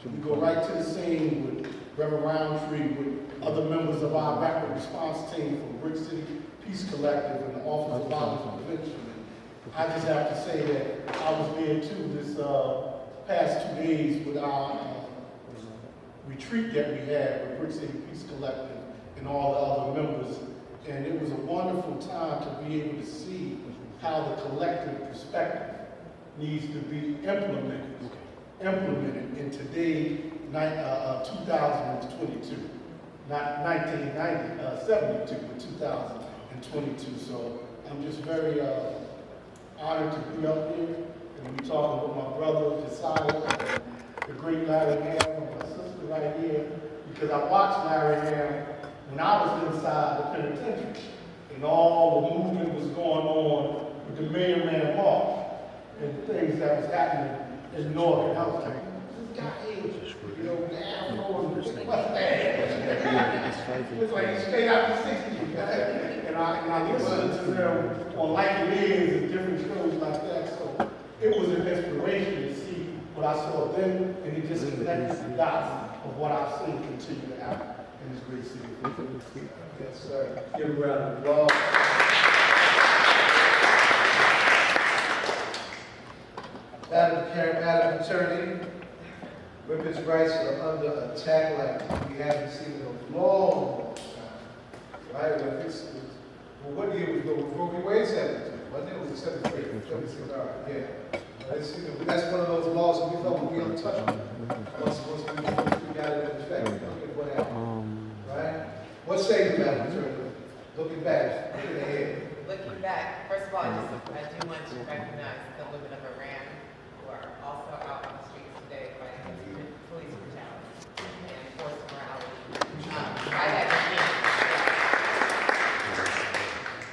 We go right to the scene with Reverend Roundtree, with other members of our rapid response team from Brick City Peace Collective and the Office of Violence Prevention. And I just have to say that I was there too this past 2 days with our retreat that we had with Brick City Peace Collective and all the other members. And it was a wonderful time to be able to see how the collective perspective needs to be implemented in today, 2022. Not 1972, but 2022. So I'm just very honored to be up here and be talking with my brother, Josiah, and the great Larry Ham, and my sister right here, because I watched Larry Ham when I was inside the penitentiary, and all the movement was going on with the Million Man March and the things that was happening in North. And I was like, this guy is, you know, now what's that? It's like straight out the 60s. And I listened to them on Like It Is and different shows like that. So it was an inspiration to see what I saw then, and it just connected the dots of what I've seen continue to happen in this great city. Yes, sir. Give a round of applause. Madam Attorney, women's rights are under attack like we haven't seen in a long time. Right? Well, what year was it? Before we waited 73. Wasn't it? It was 73. 76. All right. Yeah. That's one of those laws that we thought would be untouchable. Once we got it in effect, look at what happened. Right? What say you, Madam Attorney? Looking back, looking ahead. Looking back, first of all, I do want to recognize the women of Iran who are also out on the streets today fighting against police brutality and forced morality. By that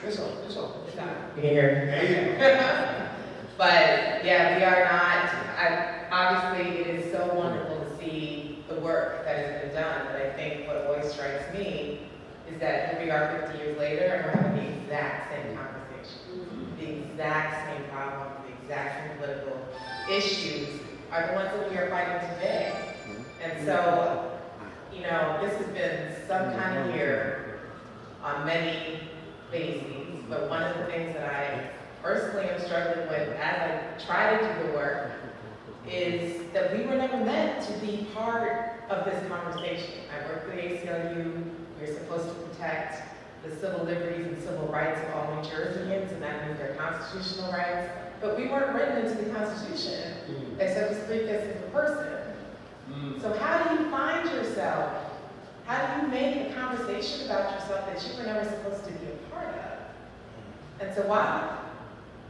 It's on. It's on. Here. But yeah, we are not, obviously it is so wonderful to see the work that has been done, but I think what always strikes me is that here we are 50 years later and we're having the exact same conversation. The exact same problem, the exact same political issues are the ones that we are fighting today. And so, you know, this has been some kind of year on many bases, but one of the things that I personally am struggling with as I try to do the work is that we were never meant to be part of this conversation. I work for the ACLU. We're supposed to protect the civil liberties and civil rights of all New Jerseyans, and that means their constitutional rights. But we weren't written into the Constitution as so to speak as a person. So how do you find yourself? How do you make a conversation about yourself that you were never supposed to be a part of? And so while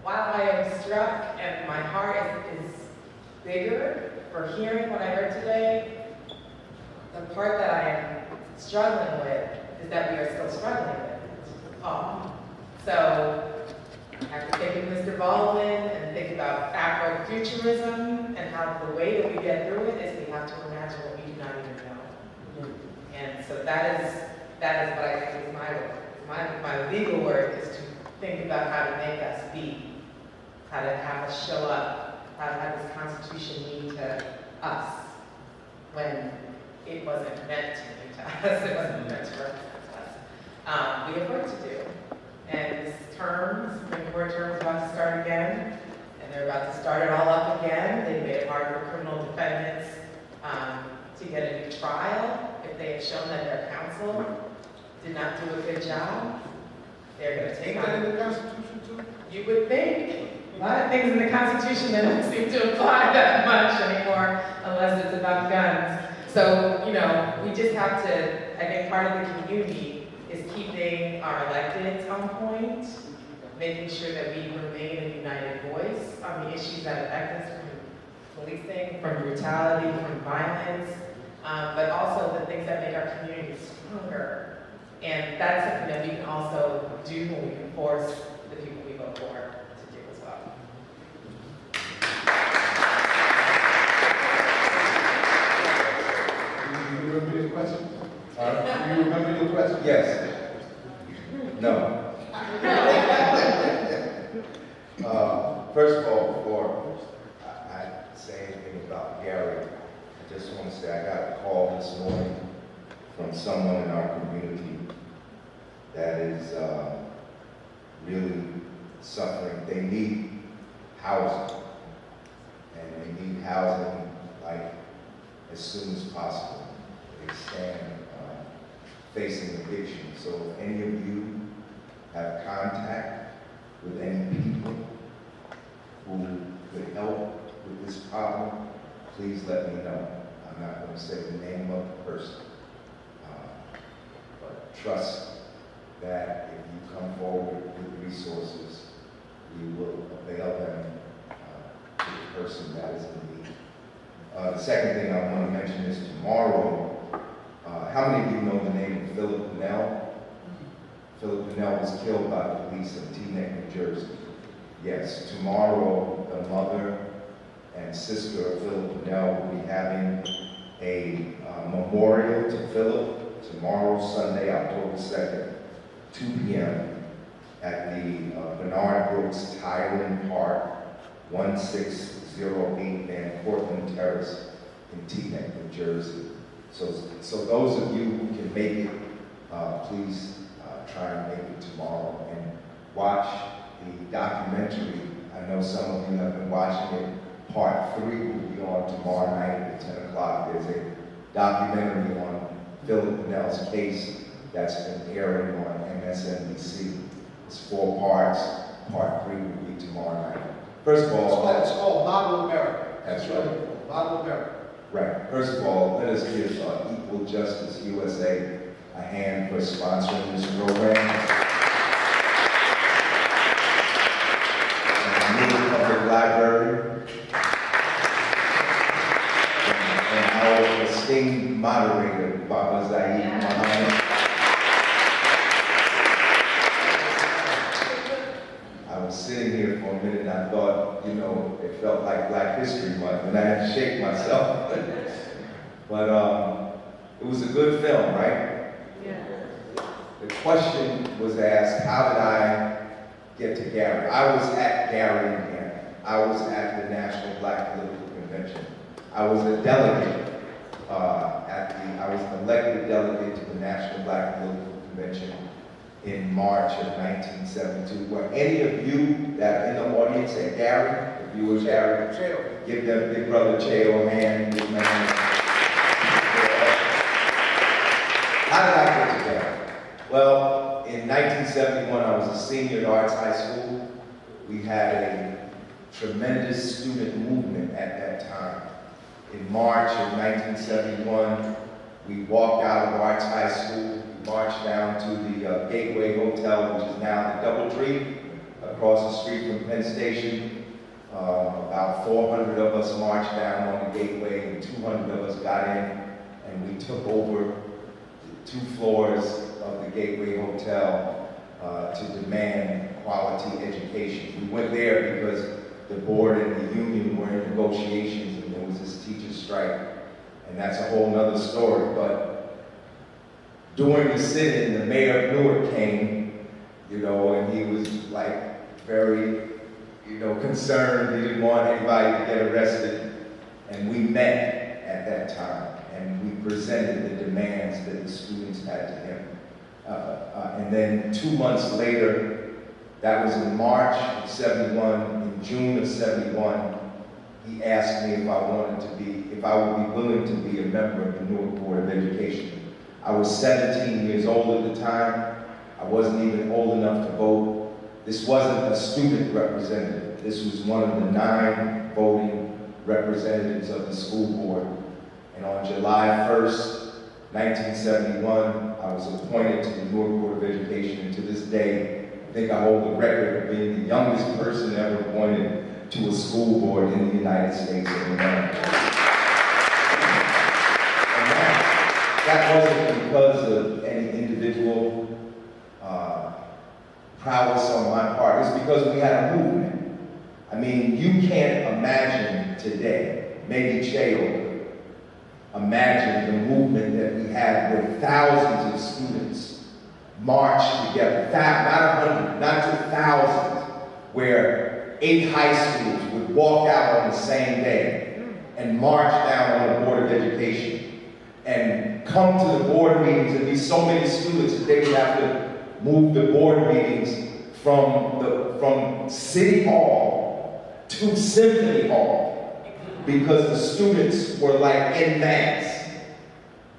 I am struck and my heart is bigger for hearing what I heard today, the part that I am struggling with is that we are still struggling with it. So I have to think of Mr. Baldwin and think about Afrofuturism and how the way that we get through it is we have to imagine what we do not even know. And so that is what I think is my work. My legal work is to think about how to make us be, how to have us show up, how to have this Constitution mean to us when it wasn't meant to mean to us, it wasn't meant to represent us. We have work to do. And this term, Supreme Court term is about to start again, and they're about to start it all up again. They made it hard for criminal defendants to get a new trial if they have shown that their counsel did not do a good job. They're going to take that in the Constitution too? You would think. A lot of things in the Constitution that don't seem to apply that much anymore unless it's about guns. So, you know, we just have to, I think part of the community is keeping our electeds on point, making sure that we remain a united voice on the issues that affect us, from policing, from brutality, from violence, but also the things that make our community stronger. And that's something that we can also do when we can force the people we vote for to do as well. You remember your question? You remember your question? Yes. No. First of all, before I say anything about Gary, I just want to say I got a call this morning from someone in our community that is really suffering. They need housing, and they need housing like as soon as possible. They stand facing eviction. So if any of you have contact with any people who could help with this problem, please let me know. I'm not going to say the name of the person, but trust that if you come forward with resources, we will avail them to the person that is in need. The second thing I want to mention is tomorrow. How many of you know the name of Philip Pinnell? Philip Pinnell was killed by the police in Teaneck, New Jersey. Yes, tomorrow the mother and sister of Philip Pinnell will be having a memorial to Philip tomorrow, Sunday, October 2nd, 2 p.m. at the Bernard Brooks Tyron Park, 1608 Van Cortlandt Terrace in Teaneck, New Jersey. So those of you who can make it, please try and make it tomorrow and watch the documentary. I know some of you have been watching it. Part 3 will be on tomorrow night at 10 o'clock. There's a documentary on Philip Pinnell's case that's been airing on NBPC. It's 4 parts. Part 3 will be tomorrow night. First of all, it's called Model America. That's right. Model America. Right. First of all, let us give Equal Justice USA a hand for sponsoring this program. And the New Public Library. And our esteemed moderator, Baba Zaid Mohammed. I was sitting here for a minute and I thought, you know, it felt like Black History Month and I had to shake myself. But it was a good film, right? Yeah. The question was asked, how did I get to Gary? I was at Gary, Indiana. I was at the National Black Political Convention. I was a delegate I was an elected delegate to the National Black Political Convention in March of 1972. Were any of you that are in the audience at Gary? If you were Gary, give them Big Brother Cheo a hand. Big man. How did I get to Gary? Well, in 1971, I was a senior at Arts High School. We had a tremendous student movement at that time. In March of 1971, we walked out of Arts High School, we marched down to the Gateway Hotel, which is now the DoubleTree, across the street from Penn Station. About 400 of us marched down on the Gateway, and 200 of us got in, and we took over 2 floors of the Gateway Hotel to demand quality education. We went there because the board and the union were in negotiations, and there was this teacher strike, and that's a whole nother story. But during the sit-in, the mayor of Newark came, you know, and he was like very, you know, concerned. He didn't want anybody to get arrested, and we met at that time, and we presented the demands that the students had to him. And then 2 months later, that was in March of 71, in June of 71, he asked me if I would be willing to be a member of the Newark Board of Education. I was 17 years old at the time. I wasn't even old enough to vote. This wasn't a student representative. This was one of the 9 voting representatives of the school board. And on July 1st, 1971, I was appointed to the Newark Board of Education, and to this day, I think I hold the record of being the youngest person ever appointed to a school board in the United States of America. And that wasn't because of any individual prowess on my part. It's because we had a movement. I mean, you can't imagine today, maybe Cheo, imagine the movement that we had where thousands of students marched together, not 100, not to thousands, where 8 high schools would walk out on the same day and march down on the Board of Education and come to the board meetings and be so many students that they would have to move the board meetings from City Hall to Symphony Hall because the students were like en masse.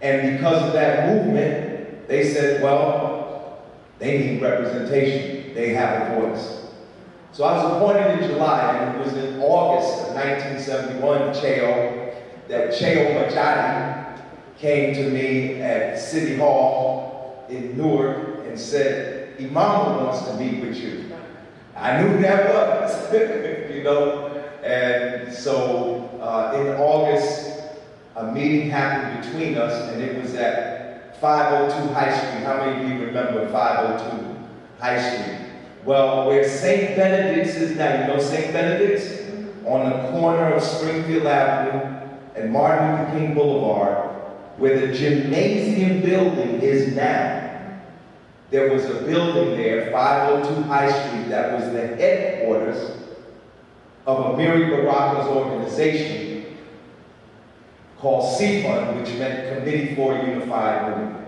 And because of that movement, they said, well, they need representation. They have a voice. So I was appointed in July, and it was in August of 1971, Cheo Machadi came to me at City Hall in Newark and said, Imam wants to meet with you. I knew who that was, you know. And so in August, a meeting happened between us, and it was at 502 High Street. How many of you remember 502 High Street? Well, where St. Benedict's is now, you know St. Benedict's? On the corner of Springfield Avenue and Martin Luther King Boulevard, where the gymnasium building is now. There was a building there, 502 High Street, that was the headquarters of Amiri Baraka's organization called CFUN, which meant Committee for a Unified Movement.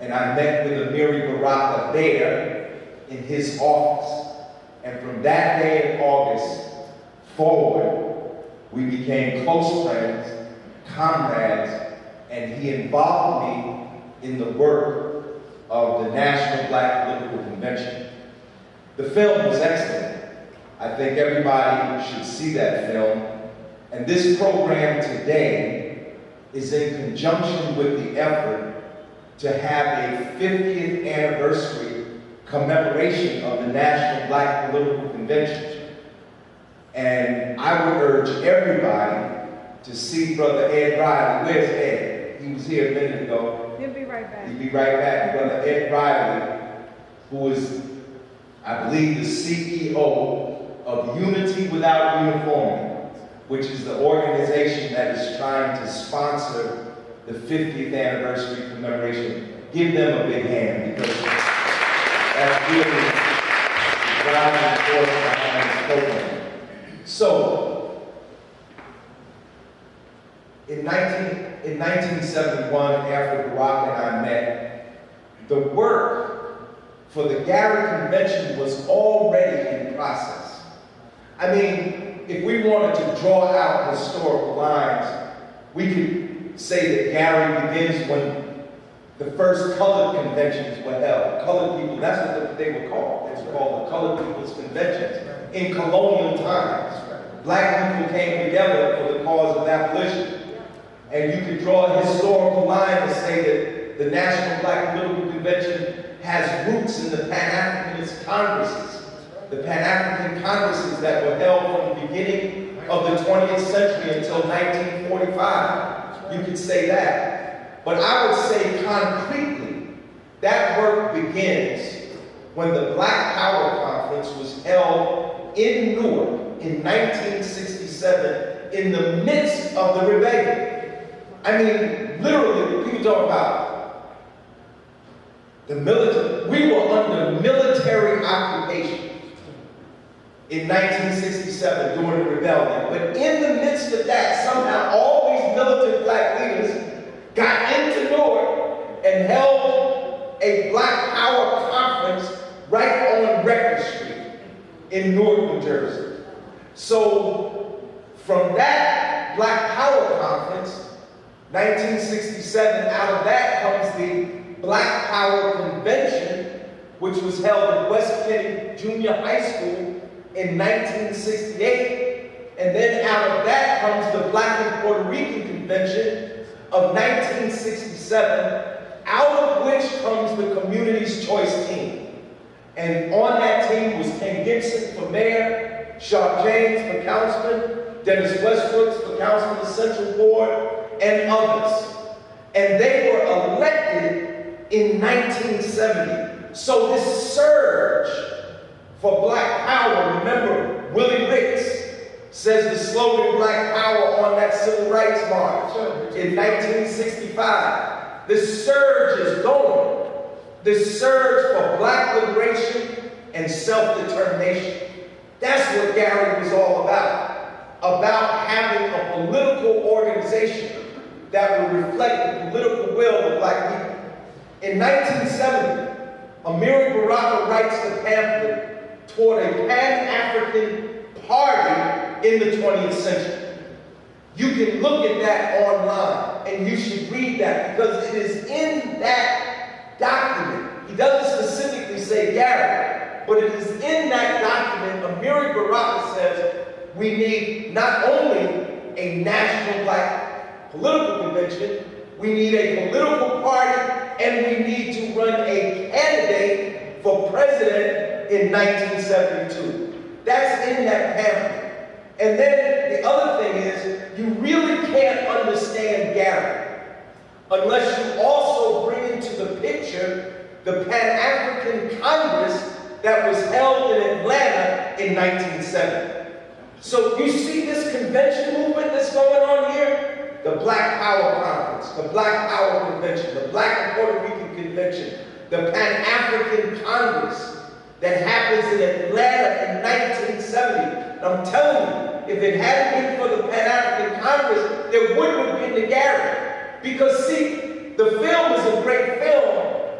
And I met with Amiri Baraka there in his office. And from that day in August forward, we became close friends, comrades, and he involved me in the work of the National Black Political Convention. The film was excellent. I think everybody should see that film. And this program today is in conjunction with the effort to have a 50th anniversary commemoration of the National Black Political Convention. And I would urge everybody to see Brother Ed Riley. Where's Ed? He was here a minute ago. He'll be right back. He'll be right back. Brother Ed Riley, who is, I believe, the CEO of Unity Without Uniformity, which is the organization that is trying to sponsor the 50th anniversary commemoration. Give them a big hand, because that's really the driving force behind this program. So, in 1971, after Barack and I met, the work for the Gary Convention was already in process. I mean, if we wanted to draw out historical lines, we could say that Gary begins when the first colored conventions were held. Colored people, that's what they were called. They were called the Colored People's Conventions. In colonial times, black people came together for the cause of abolition. And you could draw a historical line to say that the National Black Political Convention has roots in the Pan-Africanist Congresses. The Pan-African Congresses that were held from the beginning of the 20th century until 1945. You could say that. But I would say concretely, that work begins when the Black Power Conference was held in Newark in 1967 in the midst of the rebellion. I mean, literally, people talk about the military. We were under military occupation in 1967 during the rebellion. But in the midst of that, somehow all these militant black leaders got into Newark and held a Black Power Conference right on Record Street in Newark, New Jersey. So from that Black Power Conference, 1967, out of that comes the Black Power Convention, which was held at West Kenny Junior High School in 1968. And then out of that comes the Black and Puerto Rican Convention of 1967, out of which comes the Community's Choice Team. And on that team was Ken Gibson for mayor, Sharp James for councilman, Dennis Westbrooks for councilman of the Central Board, and others. And they were elected in 1970. So this surge for Black Power, remember Willie Ricks says the slogan Black Power on that Civil Rights March in 1965. This surge is going. This surge for Black liberation and self-determination. That's what Gary was all about. about having a political organization that would reflect the political will of black people. In 1970, Amiri Baraka writes the pamphlet toward a Pan-African party in the 20th century. You can look at that online, and you should read that, because it is in that document. He doesn't specifically say Gary, but it is in that document. Amiri Baraka says we need not only a national black political convention, we need a political party, and we need to run a candidate for president in 1972. That's in that pamphlet. And then the other thing is, you really can't understand Gary unless you also bring into the picture the Pan-African Congress that was held in Atlanta in 1970. So you see this convention movement that's going on here? The Black Power Conference, the Black Power Convention, the Black and Puerto Rican Convention, the Pan-African Congress that happens in Atlanta in 1970. And I'm telling you, if it hadn't been for the Pan-African Congress, there wouldn't have been the Gary. Because see, the film is a great film,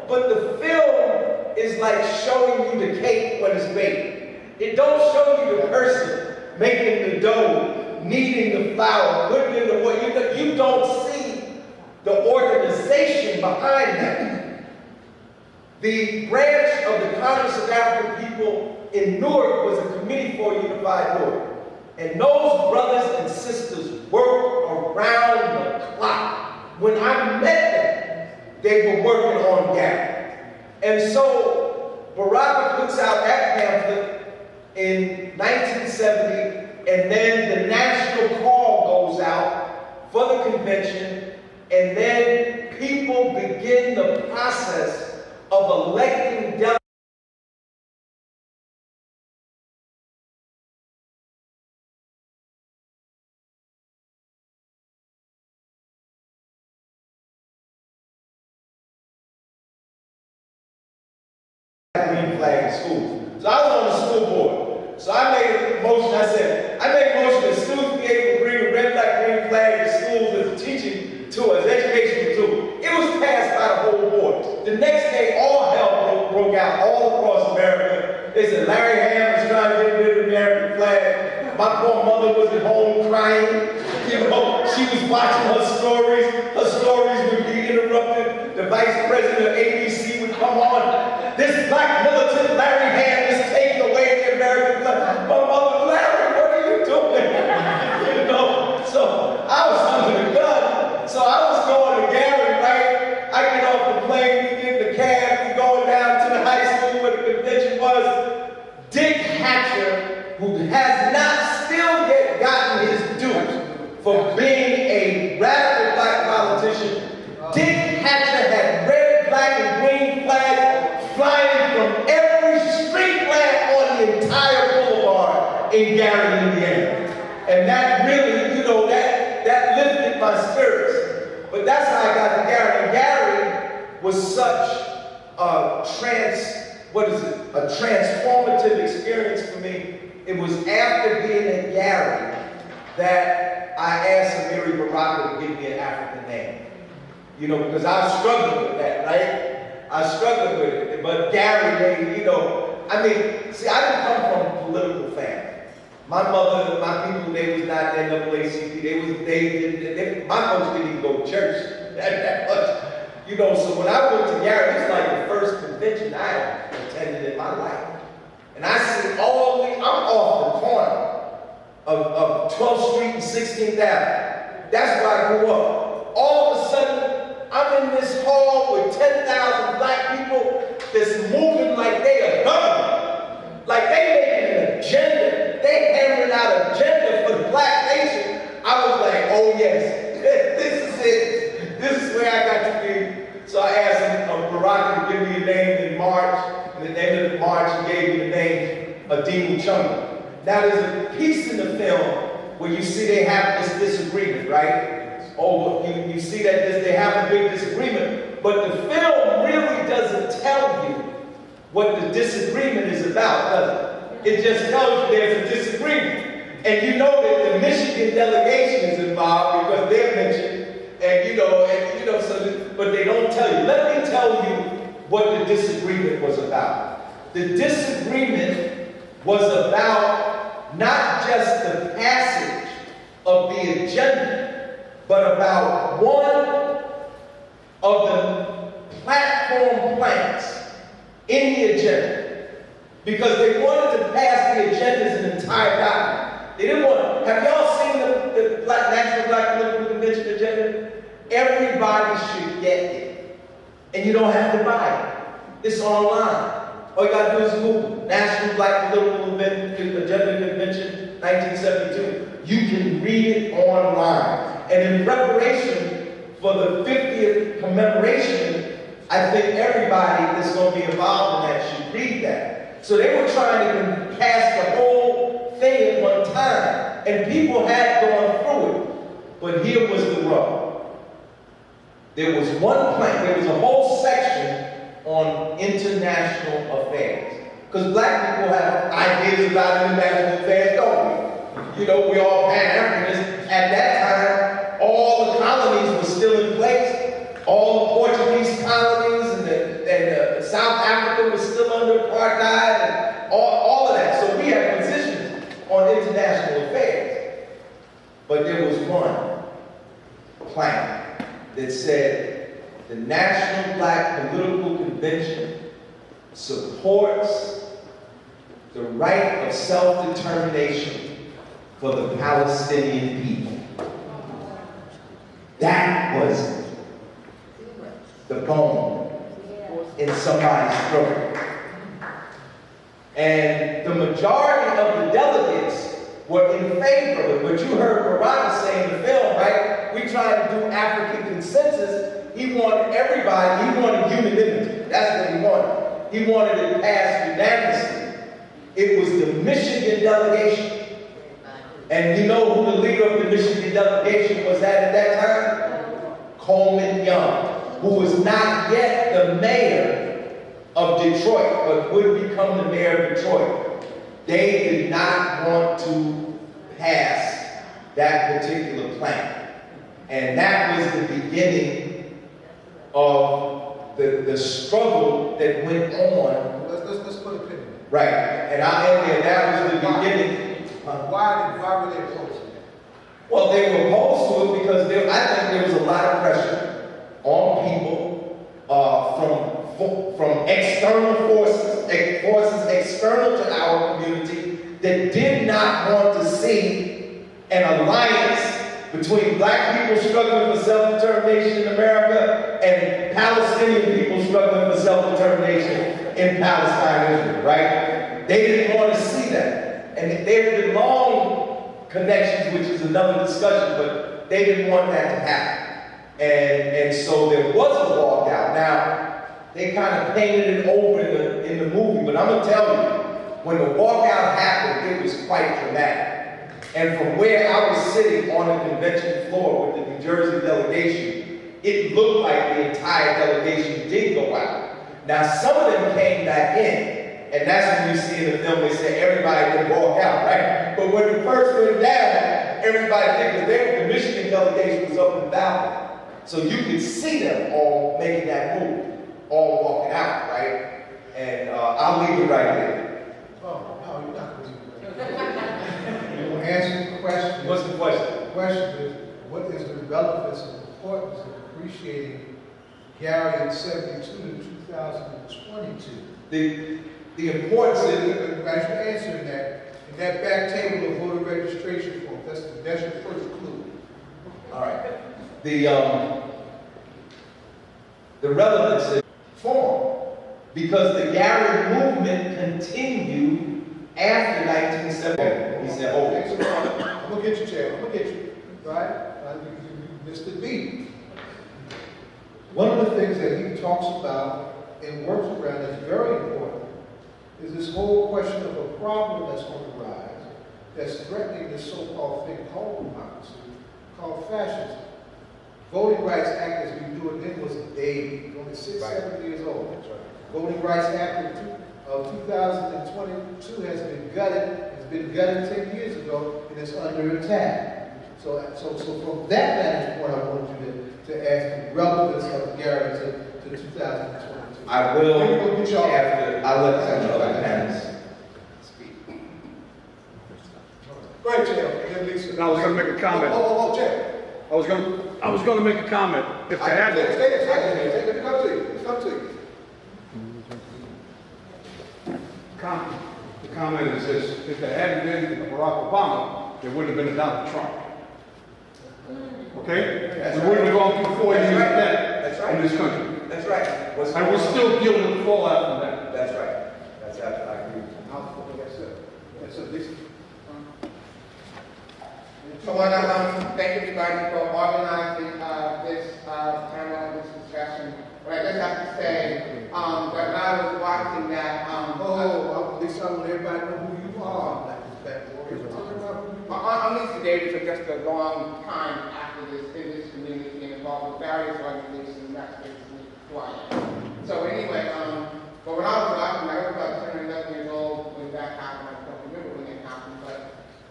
but the film is like showing you the cake when it's baked. It don't show you the person making the dough, kneading the flour, putting in the water. You don't see the organization behind that. The branch of the Congress of African People in Newark was a Committee for a Unified Newark. And those brothers and sisters worked around the clock. When I met them, they were working on Gary. And so Baraka puts out that pamphlet in 1970, and then the national call goes out for the convention, and then people begin the process of electing delegates. Green flag in school. So I was on the school board. So I made a motion. I made a motion that students be able to bring a red, black, green flag to schools as a teaching tool, as educational tool. It was passed by the whole board. The next day, all hell broke out all across America. They said Larry Ham was trying to get rid of the American flag. My poor mother was at home crying. You know, she was watching her stories. Her stories would be interrupted. The vice president of ABC would come on. This black militant Larry Ham is taking away the American flag. My mother, Larry, what are you doing? You know, so I was under the gun. So I was going to Gary, right? I get off the plane, we get in the cab, we going down to the high school where the convention was. Dick Hatcher, who has not still yet gotten his due for being a radical black politician, Dick Hatcher had red, black, and green flags flying from every street lamp on the entire boulevard in Gary, Indiana. And that really, you know, that lifted my spirits. But that's how I got to Gary. And Gary was such a transformative experience for me. It was after being at Gary that I asked Amiri Baraka to give me an African name. You know, because I was struggling with that, right? I struggled with it. But Gary, you know, I mean, see, I didn't come from a political family. My mother, my people, they was not NAACP. My folks didn't even go to church that much. You know, so when I went to Gary, it was like the first convention I had attended in my life. And I see I'm off the corner of 12th Street and 16th Avenue. That's where I grew up. All of a sudden, I'm in this hall with 10,000 black people that's moving like they a government. Like they making an agenda. They hammering out an agenda for the black nation. I was like, oh yes, this is it. This is where I got to be. So I asked Baraka to give me a name in March. And at the end of March, he gave me the name Adimu Chunga. Now there's a piece in the film where you see they have this disagreement, right? Oh, you see that they have a big disagreement, but the film really doesn't tell you what the disagreement is about, does it? It just tells you there's a disagreement. And you know that the Michigan delegation is involved because they're mentioned, but they don't tell you. Let me tell you what the disagreement was about. The disagreement was about not just the passage of the agenda, but about one of the platform planks in the agenda. Because they wanted to pass the agenda as an entire document. They didn't want, have y'all seen the National Black Political Convention agenda? Everybody should get it. And you don't have to buy it. It's online. All you gotta do is Google National Black Political Agenda Convention 1972. You can read it online. And in preparation for the 50th commemoration, I think everybody that's going to be involved in that should read that. So they were trying to pass the whole thing at one time, and people had gone through it. But here was the rub. There was one plank, there was a whole section on international affairs. Because black people have ideas about international affairs, don't we? You know, we all Pan-Africanists. At that time, all the colonies were still in place. All the Portuguese colonies and South Africa was still under apartheid and all of that. So we had positions on international affairs. But there was one plank that said the National Black Political Convention supports the right of self-determination for the Palestinian people. That was the bone in somebody's throat. And the majority of the delegates were in favor of it. But you heard Baraka say in the film, right? We tried to do African consensus. He wanted everybody, he wanted unanimity. That's what he wanted. He wanted it passed unanimously. It was the Michigan delegation. And you know who the leader of the Michigan delegation was at that time? Coleman Young, who was not yet the mayor of Detroit, but would become the mayor of Detroit. They did not want to pass that particular plan. And that was the beginning of the struggle that went on. Let's put a pin in it. Right. And I end there. That was the beginning. Why were they opposed to that? Well, they were opposed to it because I think there was a lot of pressure on people from external forces external to our community that did not want to see an alliance between black people struggling for self-determination in America and Palestinian people struggling for self-determination in Palestine, Israel, right? They didn't want to see that. And there have been long connections, which is another discussion, but they didn't want that to happen. And so there was a walkout. Now, they kind of painted it over in the movie, but I'm going to tell you, when the walkout happened, it was quite dramatic. And from where I was sitting on the convention floor with the New Jersey delegation, it looked like the entire delegation did go out. Now, some of them came back in. And that's when you see in the film, they say everybody didn't walk out, right? But when it first went down, everybody did, because the Michigan delegation was up in the balcony. So you could see them all making that move, all walking out, right? And I'll leave it right there. Oh, no, you're not going to do that. You want to answer the question? What's the question? The question is, what is the relevance and importance of appreciating Gary in 72 to 2022? The importance As you're answering that, in that back table of voter registration form, that's your first clue. All right. The relevance is form, because the Gary movement continued after 1970. He said, "Oh, Okay, so I'm gonna get you, Chad. I'm gonna get you, right? You missed the beat. One of the things that he talks about and works around that's very important is this whole question of a problem that's on the rise, that's threatening this so-called thing called democracy, called fascism. Voting Rights Act, as we do it then, was a baby, only 6-7 years old. That's right. Voting Rights Act of 2022 has been gutted and has been gutted 10 years ago and it's under attack. So from that vantage point, I want you to ask the relevance of Gary to 2022. I will, We'll get y'all- after I let some of the other panelists speak. Go ahead, Chair, and then Lisa. And I was gonna make a comment. Oh, Chair. I was gonna make a comment. If they had Stay it, there. Let me come to you. Let's come to you. the comment is this: if there hadn't been Barack Obama, there wouldn't have been a Donald Trump. Okay? That's We wouldn't have gone through 4 years of That's debt right. in this country. That's right. And we're still dealing with the fallout from that. That's right. That's absolutely, I agree with you. Yes, sir, Lisa. So I want to thank everybody for organizing this panel, this discussion. But I just have to say that when I was watching that, Lisa, I want everybody to know who you are. Like this back warrior. I'm Lisa Davis for just a long time after this in this community and involved with various organizations, and that's basically who I am. So anyway, but when I was watching, I was about 10 or 11 years old when that happened. I don't remember when it happened, but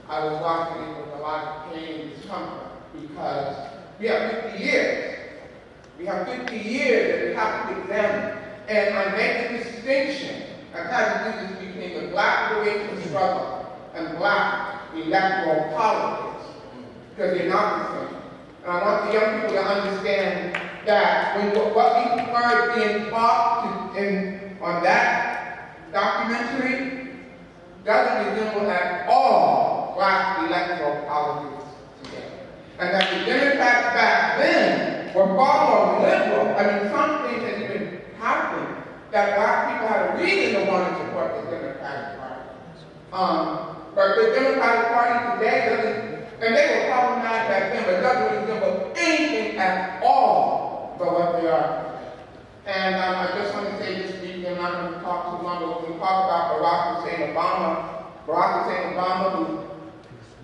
I was watching it with a lot of pain and discomfort because we have 50 years. We have 50 years that we have to examine. And I make a distinction. I've had to do this between the black liberation struggle and black electoral politics because they're not the same. And I want the young people to understand that when what we heard being taught on that documentary doesn't resemble at all black electoral politics today. And that the Democrats back then were far more liberal. I mean, some things that even happened that black people had a reason to want to support the Democratic Party. But the Democratic Party today doesn't, and they were problematic back then, but doesn't resemble anything at all but what they are today. And I just want to say this week, and I'm not going to talk too long, but when we talk about Barack Hussein Obama, who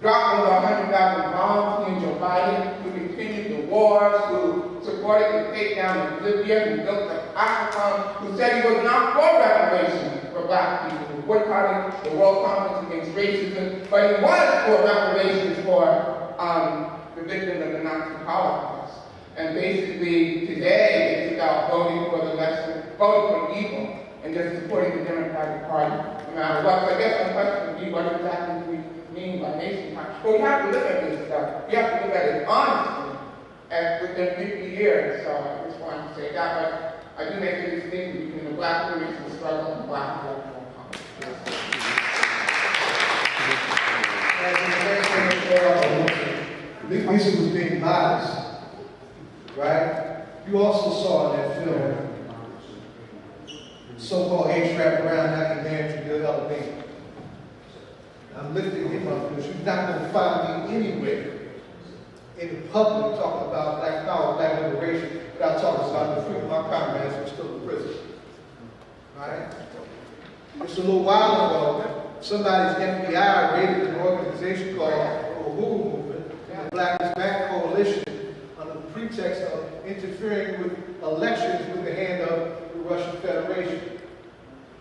dropped over 100,000 bombs in Joe Biden, who continued the wars, who supported the takedown of Libya, who built the Africa, who said he was not for reparations for black people, who boycotted the World Conference Against Racism, but he was for reparations for the victims of the Nazi Holocaust. And basically, today, it's about voting for the lesser, voting for evil, and just supporting the Democratic Party, no matter what. So I guess my question would be, what exactly do we mean by NationTime? Well, we have to look at this stuff. We have to look at it honestly, and within 50 years. So I just wanted to say that, but I do make a distinction between the black liberation struggle and black electoral politics. Lisa was being modest, right? You also saw in that film so-called H-Rap around knocking down to good Alabama. I'm lifting him up because you're not going to find me anywhere in the public talking about black power, black liberation, without talking about the freedom of my comrades who are still in prison. Right? Just a little while ago, somebody's FBI raided an organization called the Uhuru Movement, the Black is Back Coalition, under the pretext of interfering with elections with the hand of the Russian Federation.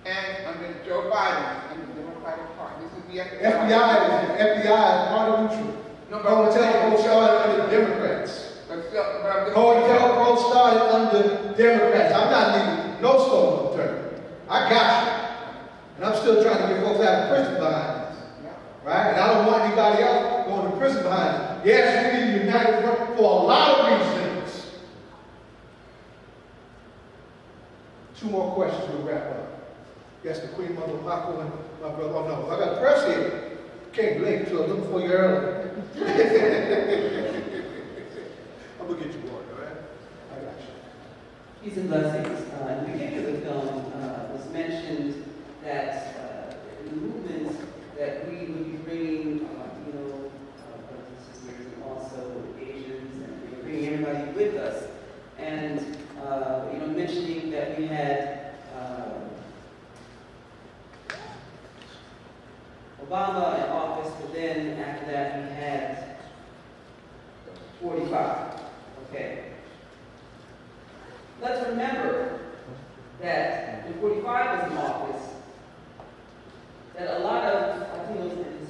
And under Joe Biden and the Democratic Party, this is the FBI is party neutral. No, but COINTELPRO started under Democrats. But still, but I'm just COINTELPRO started under Democrats. I'm not leaving no stone unturned. I got you. And I'm still trying to get folks out of prison behind us. Right? And I don't want anybody else going to prison behind us. Yes, we need united front for a lot of reasons. 2 more questions, we'll wrap up. Yes, the Queen Mother Mako and my brother. Oh no, I got a press here. Can't blink till I look for you early. I'm gonna get you water, all right? I got you. Peace and blessings. In the beginning of the film, it was mentioned that in the movement that we would be bringing, brothers and sisters, and also Asians, and bringing everybody with us. And mentioning that we had Obama in office, but then after that we had 45. Okay. Let's remember that when 45 was in office, that a lot of Latinos and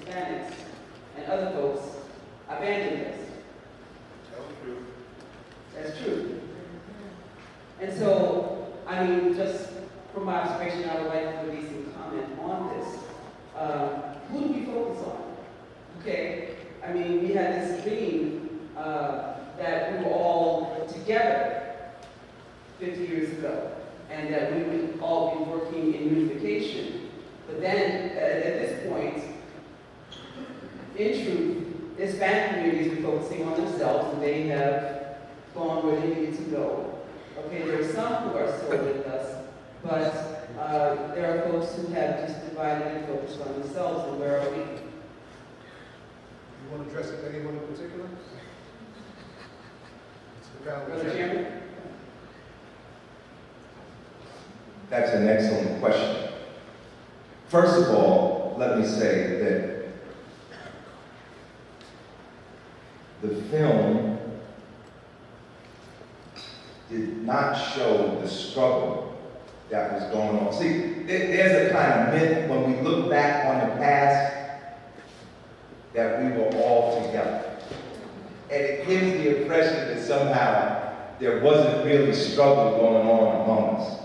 I mean, just from my observation, I would like to release some comment on this. Who do we focus on? Okay, I mean, we had this dream that we were all together 50 years ago, and that we would all be working in unification. But then, at this point, in truth, Hispanic communities are focusing on themselves, and they have gone where they needed to go. Okay, there are some who are still with us, but there are folks who have just divided and focused on themselves, and where are we? You want to address anyone in particular? Brother Chairman? That's an excellent question. First of all, let me say that the film did not show the struggle that was going on. See, there's a kind of myth when we look back on the past that we were all together. And it gives the impression that somehow there wasn't really struggle going on among us.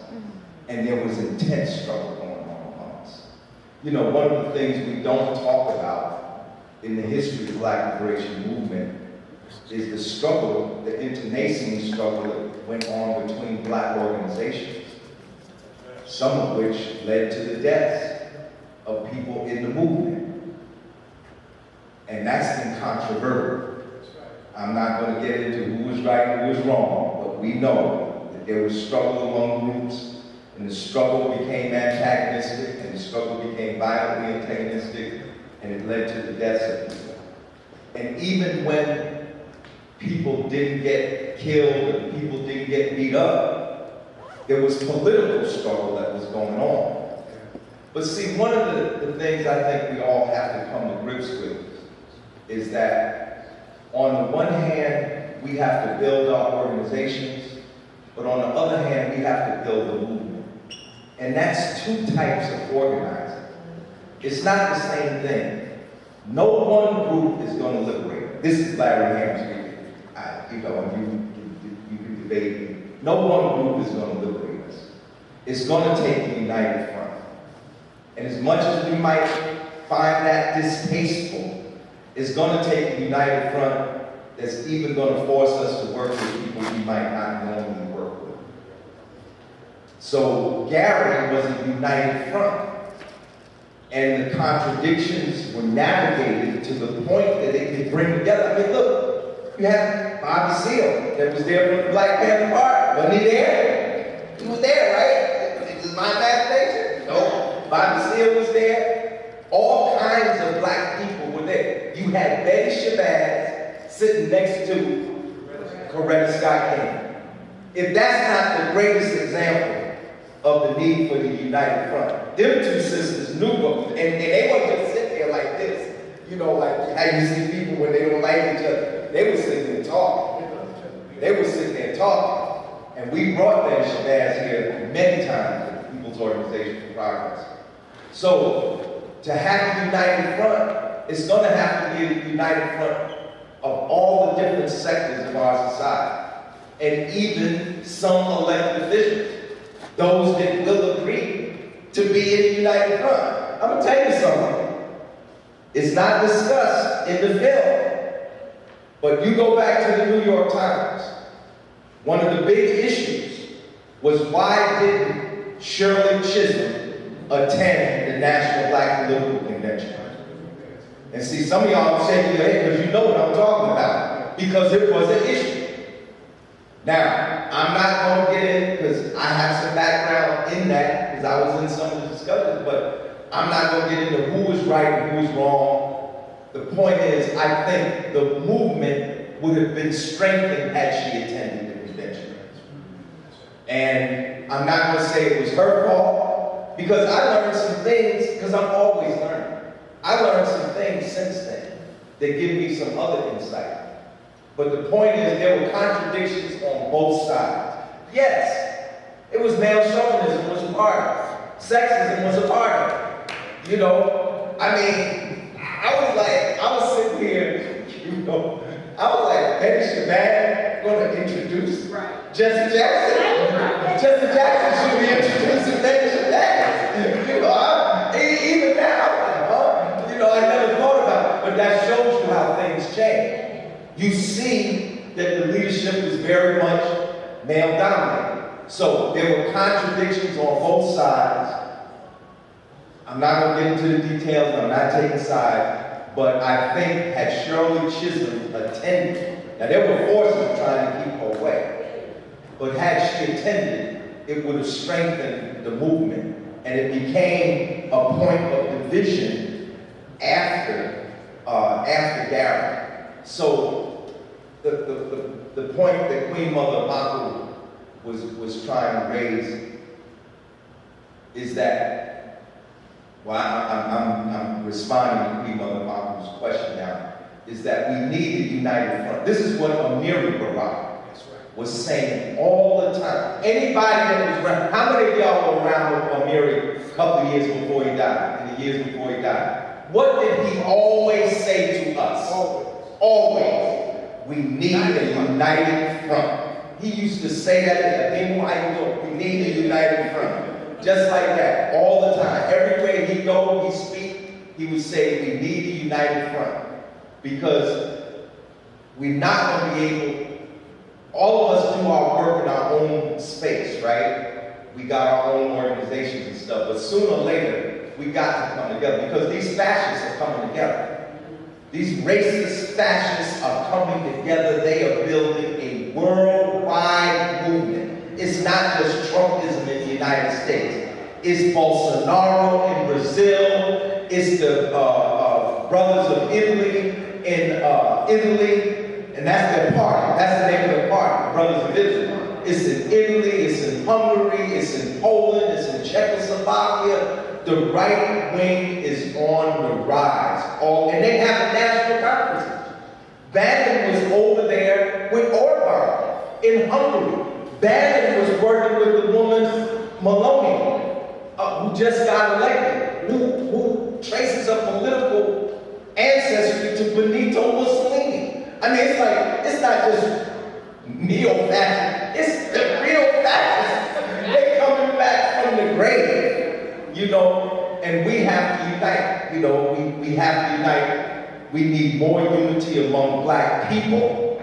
And there was intense struggle going on among us. You know, one of the things we don't talk about in the history of the Black Liberation Movement is the struggle, the internecine struggle that went on between Black organizations, some of which led to the deaths of people in the movement. And that's incontrovertible. I'm not going to get into who was right and who was wrong, but we know that there was struggle among groups, and the struggle became antagonistic, and the struggle became violently antagonistic, and it led to the deaths of people. And even when people didn't get killed and people didn't get beat up, there was political struggle that was going on. But see, one of the things I think we all have to come to grips with is that on the one hand, we have to build our organizations, but on the other hand, we have to build the movement. And that's two types of organizing. It's not the same thing. No one group is going to liberate. This is Larry Ham speaking. You can debate me. No one group is going to liberate us. It's going to take a united front. And as much as we might find that distasteful, it's going to take a united front that's even going to force us to work with people we might not normally work with. So Gary was a united front. And the contradictions were navigated to the point that they could bring together. I mean, look, you had Bobby Seale that was there from the Black Panther Party. Wasn't he there? He was there, right? Is this my imagination? No. Bobby Seale was there. All kinds of black people were there. You had Betty Shabazz sitting next to Coretta Scott King. If that's not the greatest example of the need for the united front, them two sisters knew what, and they weren't just sitting there like this, you know, like how you see people when they don't like each other. They were sitting there talking. They were sitting there talking. And we brought Betty Shabazz here many times with the People's Organization for Progress. So, to have a united front, it's going to have to be a united front of all the different sectors of our society, and even some elected officials, those that will agree to be in the united front. I'm going to tell you something. It's not discussed in the film, but you go back to the New York Times. One of the big issues was why didn't Shirley Chisholm attend the National Black Political Convention? And see, some of y'all are shaking your head because you know what I'm talking about, because it was an issue. Now, I'm not going to get in because I have some background in that because I was in some of the discussions, but I'm not going to get into who is right and who is wrong. The point is, I think the movement would have been strengthened had she attended the convention. And I'm not going to say it was her fault, because I learned some things, because I'm always learning. I learned some things since then that give me some other insight. But the point is, there were contradictions on both sides. Yes, it was male chauvinism was a part of it. Sexism was a part of it. You know, I mean, I was sitting here, you know, I was like, Betty Shabazz going to introduce Jesse Jackson? Chester Jackson should be introducing Nation Days. You know, even now, you know, I never thought about it, but that shows you how things change. You see that the leadership is very much male-dominated. So there were contradictions on both sides. I'm not going to get into the details, I'm not taking sides, but I think had Shirley Chisholm attended, now there were forces trying to keep her away, but had she attended, it would have strengthened the movement, and it became a point of division after Gary. So the point that Queen Mother Maku was trying to raise is that, well, I'm responding to Queen Mother Maku's question now, is that we need a united front. This is what Amiri Baraka was saying all the time. Anybody that was around, how many of y'all were around with Amiri a couple of years before he died, in the years before he died? What did he always say to us? Always. We need a united front. He used to say that at the we need a united front. Just like that, all the time. Everywhere he go, he speak, he would say, we need a united front. Because we're not going to be able, all of us do our work in our own space, right? We got our own organizations and stuff, but sooner or later, we got to come together because these fascists are coming together. These racist fascists are coming together. They are building a worldwide movement. It's not just Trumpism in the United States. It's Bolsonaro in Brazil. It's the Brothers of Italy in Italy. And that's their party. That's the name of their party, the Brothers of Italy. It's in Italy. It's in Hungary. It's in Poland. It's in Czechoslovakia. The right wing is on the rise. And they have national conferences. Bannon was over there with Orban in Hungary. Bannon was working with the woman Maloney, who just got elected, who traces a political ancestry to Benito Mussolini. I mean, it's like, it's not just neo-fascist, it's the real fascists. They're coming back from the grave, you know, and we have to unite, you know, we have to unite. We need more unity among black people,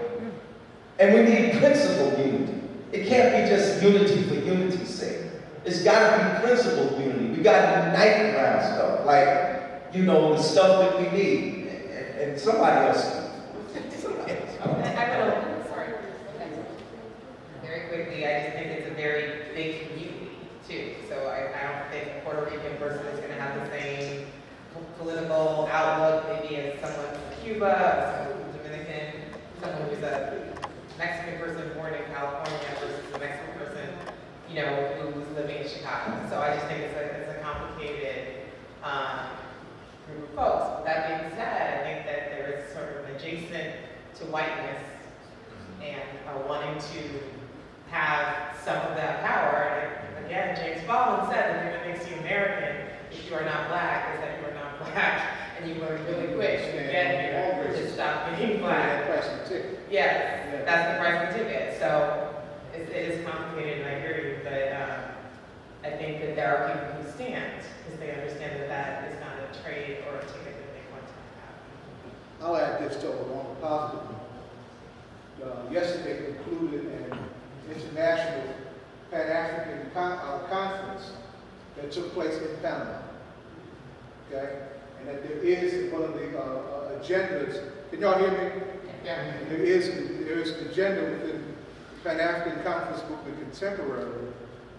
and we need principled unity. It can't be just unity for unity's sake. It's got to be principled unity. We got to unite around stuff, like, you know, the stuff that we need. And somebody else. Sorry. Very quickly, I just think it's a very big community, too. So I don't think a Puerto Rican person is going to have the same political outlook maybe as someone from Cuba, someone from Dominican, someone who's a Mexican person born in California versus a Mexican person, you know, who's living in Chicago. So I just think it's a complicated group of folks. But that being said, I think that there is sort of adjacent to whiteness and wanting to have some of that power. And again, James Baldwin said that what makes you American if you are not black is that you are not black. And you learn really quick when you get here to stop being black. Yes, that's the price of the ticket. So it is complicated, and I hear you, but I think that there are people who stand because they understand that that is not a trade or a ticket that they want to have. I'll add this to on the positive. Yesterday concluded an international Pan-African conference that took place in Panama. Okay? And that there is one of the agendas. Can y'all hear me? Yeah. There is an agenda within the Pan-African Conference movement contemporarily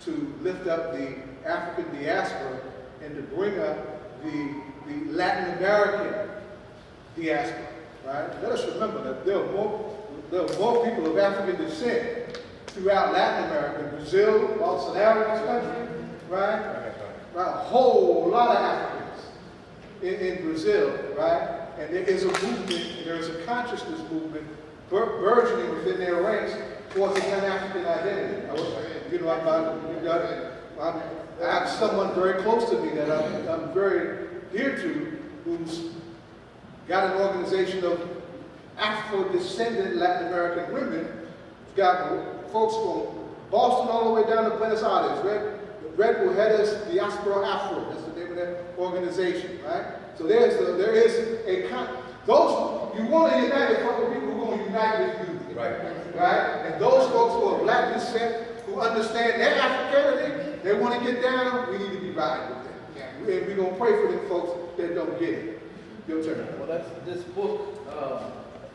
to lift up the African diaspora and to bring up the Latin American diaspora. Right? Let us remember that there are more people of African descent throughout Latin America, Brazil, Bolsonaro's country, right? Right? A whole lot of Africans in Brazil, right? And there is a movement, there is a consciousness movement burgeoning within their ranks towards a Pan-African identity. I have someone very close to me that I'm very dear to, who's got an organization of Afro-descendant Latin American women. We've got folks from Boston all the way down to Buenos Aires. Red will head us Diaspora Afro. That's the name of that organization, right? So there is those, you want to unite a couple of people who are going to unite with you. Right. Right? And those folks who are black descent, who understand their Africanity, they want to get down, we need to be riding with them. Yeah. And we're going to pray for them folks that don't get it. Your turn. Well, that's this book,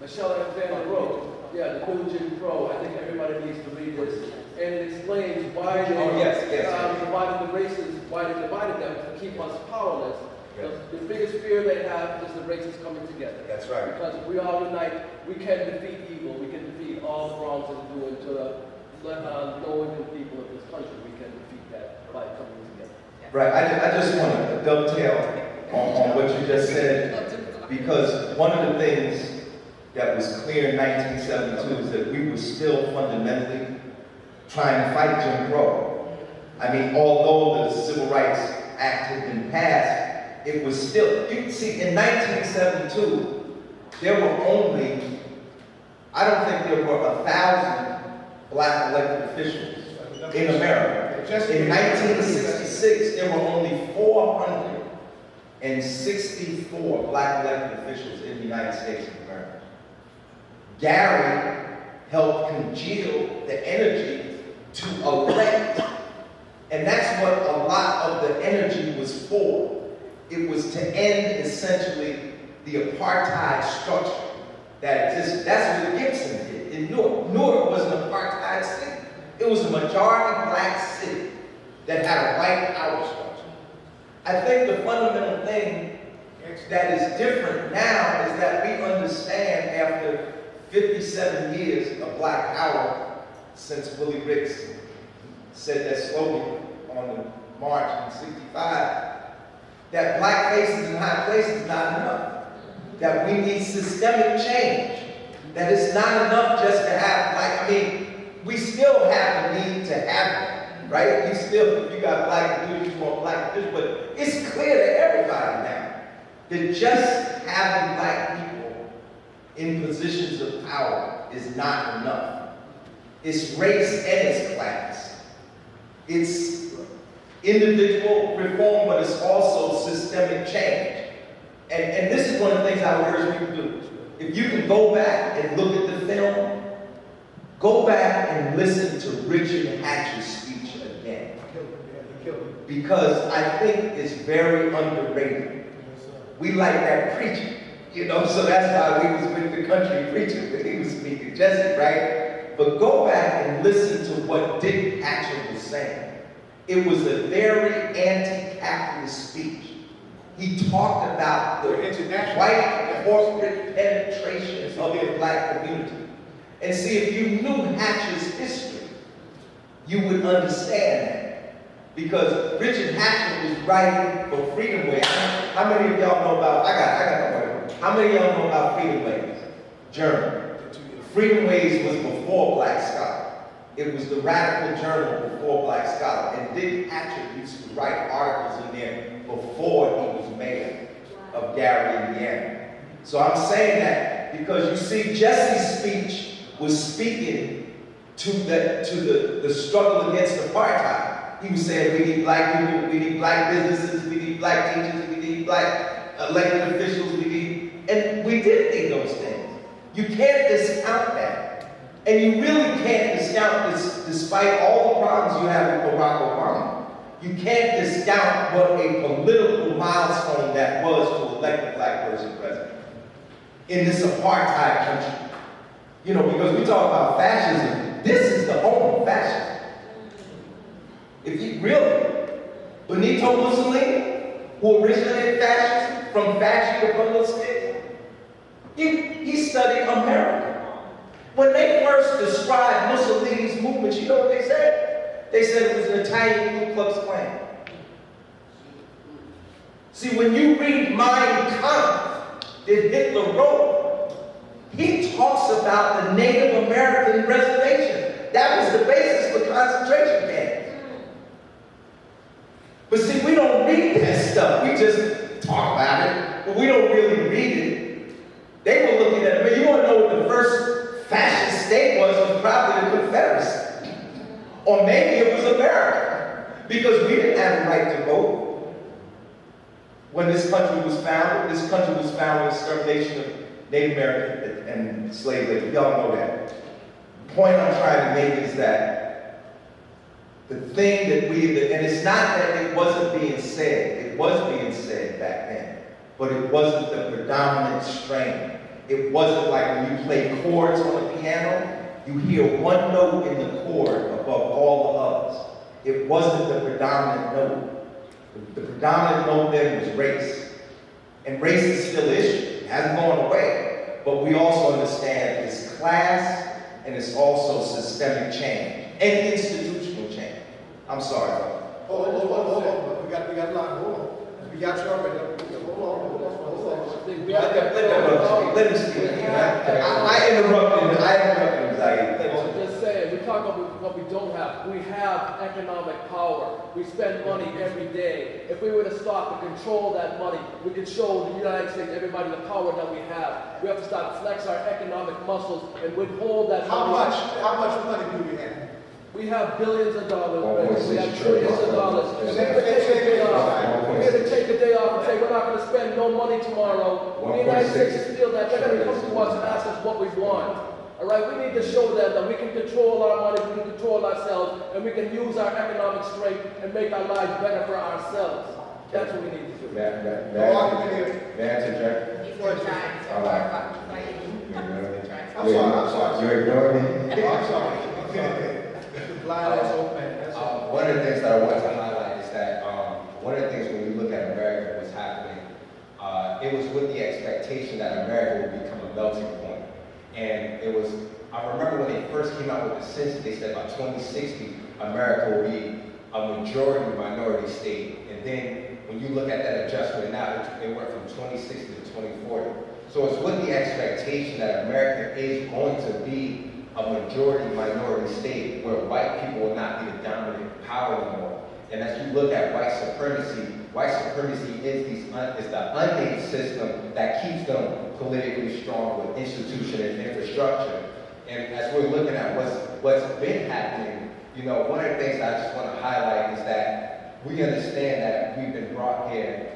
Michelle Alexander wrote. Yeah, The New Jim Crow. I think everybody needs to read this. And it explains why they divided the races, why they divided them to keep us powerless. Yes. The biggest fear they have is the races coming together. That's right. Because if we all unite, we can defeat evil. We can defeat all the wrongs that are doing to the low-income people of this country. We can defeat that by coming together. Right. I just want to dovetail on what you just said, because one of the things that was clear in 1972 is that we were still fundamentally trying to fight Jim Crow. I mean, although the Civil Rights Act had been passed, it was still, you can see, in 1972, there were only, I don't think there were 1,000 black elected officials in America. In 1966, there were only 464 black elected officials in the United States of America. Gary helped congeal the energy to elect, and that's what a lot of the energy was for. It was to end, essentially, the apartheid structure that existed. That's what Gibson did in Newark. Newark was an apartheid city. It was a majority black city that had a white power structure. I think the fundamental thing that is different now is that we understand, after 57 years of black power, since Willie Ricks said that slogan on the march in '65, that black faces in high places is not enough. That we need systemic change. That it's not enough just to have black, I mean, we still have the need to have them, right? If you got black dudes, you want black dudes, but it's clear to everybody now that just having black people in positions of power is not enough. It's race and it's class. It's individual reform, but it's also systemic change. And this is one of the things I would urge people to do. If you can go back and look at the film, go back and listen to Richard Hatch's speech again. Because I think it's very underrated. We like that preaching, so that's why we was with the country preaching when he was speaking, Jesse, right? But go back and listen to what Dick Hatcher was saying. It was a very anti-capitalist speech. He talked about the white corporate penetration of the black community. And see, if you knew Hatcher's history, you would understand that. Because Richard Hatcher was writing for Freedom Way. How many of y'all know about, I got no way. How many of y'all know about Freedom Ways? Journal. Freedom Ways was before Black Scholar. It was the radical journal before Black Scholar. And Dick Hatcher used to write articles in there before he was mayor of Gary, Indiana. So I'm saying that because you see, Jesse's speech was speaking to the struggle against apartheid. He was saying we need black people, we need black businesses, we need black teachers, we need black elected officials, and we did need those things. You can't discount that. And you really can't discount this, despite all the problems you have with Barack Obama. You can't discount what a political milestone that was to elect a black person president in this apartheid country. Because we talk about fascism, this is the home of fascism. If you really, Benito Mussolini, who originated fascism from Fasci to Berlusconi, he studied America. When they first described Mussolini's movement, you know what they said? They said it was an Italian Ku Klux Klan. See, when you read Mein Kampf that Hitler wrote, he talks about the Native American reservation. That was the basis for concentration camps. But see, we don't read that stuff. We just talk about it, but we don't really read it. They were looking at it. You want to know what the first fascist state was probably the Confederacy. Or maybe it was America, because we didn't have the right to vote when this country was founded. This country was founded with extermination of Native American and slave labor. Y'all know that. The point I'm trying to make is that the thing that and it's not that it wasn't being said. It was being said back then, but it wasn't the predominant strain. It wasn't like when you play chords on the piano, you hear one note in the chord above all the others. It wasn't the predominant note. The predominant note then was race. And race is still an issue. It hasn't gone away. But we also understand it's class and it's also systemic change and institutional change. I'm sorry. Hold on. We got a lot. Hold on. We got you already. Hold on. Let him speak. I interrupted him. I'm just saying, we talk about what we don't have. We have economic power. We spend money every day. If we were to stop and control that money, we could show the United States, everybody, the power that we have. We have to start flex our economic muscles and withhold that How money. much money do we have? We have billions of dollars. $1.6 We have trillion. trillions of dollars. We're going to take a day off and say we're not going to spend no money tomorrow. The United States feel that they're going to come to us and ask us what we want. All right, we need to show them that we can control our money, we can control ourselves, and we can use our economic strength and make our lives better for ourselves. That's what we need to do. No argument here. He's going to try to All right. talk about it. I'm sorry. You're ignoring me? I'm sorry. The blind ass old man. That's all. One of the things that I want to highlight is that one of the things when you look at America, what's happening, it was with the expectation that America would become a melting point. And it was, I remember when they first came out with the census, they said by 2060, America will be a majority minority state. And then when you look at that adjustment now, it went from 2060 to 2040. So it's with the expectation that America is going to be a majority minority state where white people will not be the dominant power anymore. And as you look at white supremacy is the unmade system that keeps them politically strong with institution and infrastructure. And as we're looking at what's been happening, one of the things I just want to highlight is that we understand that we've been brought here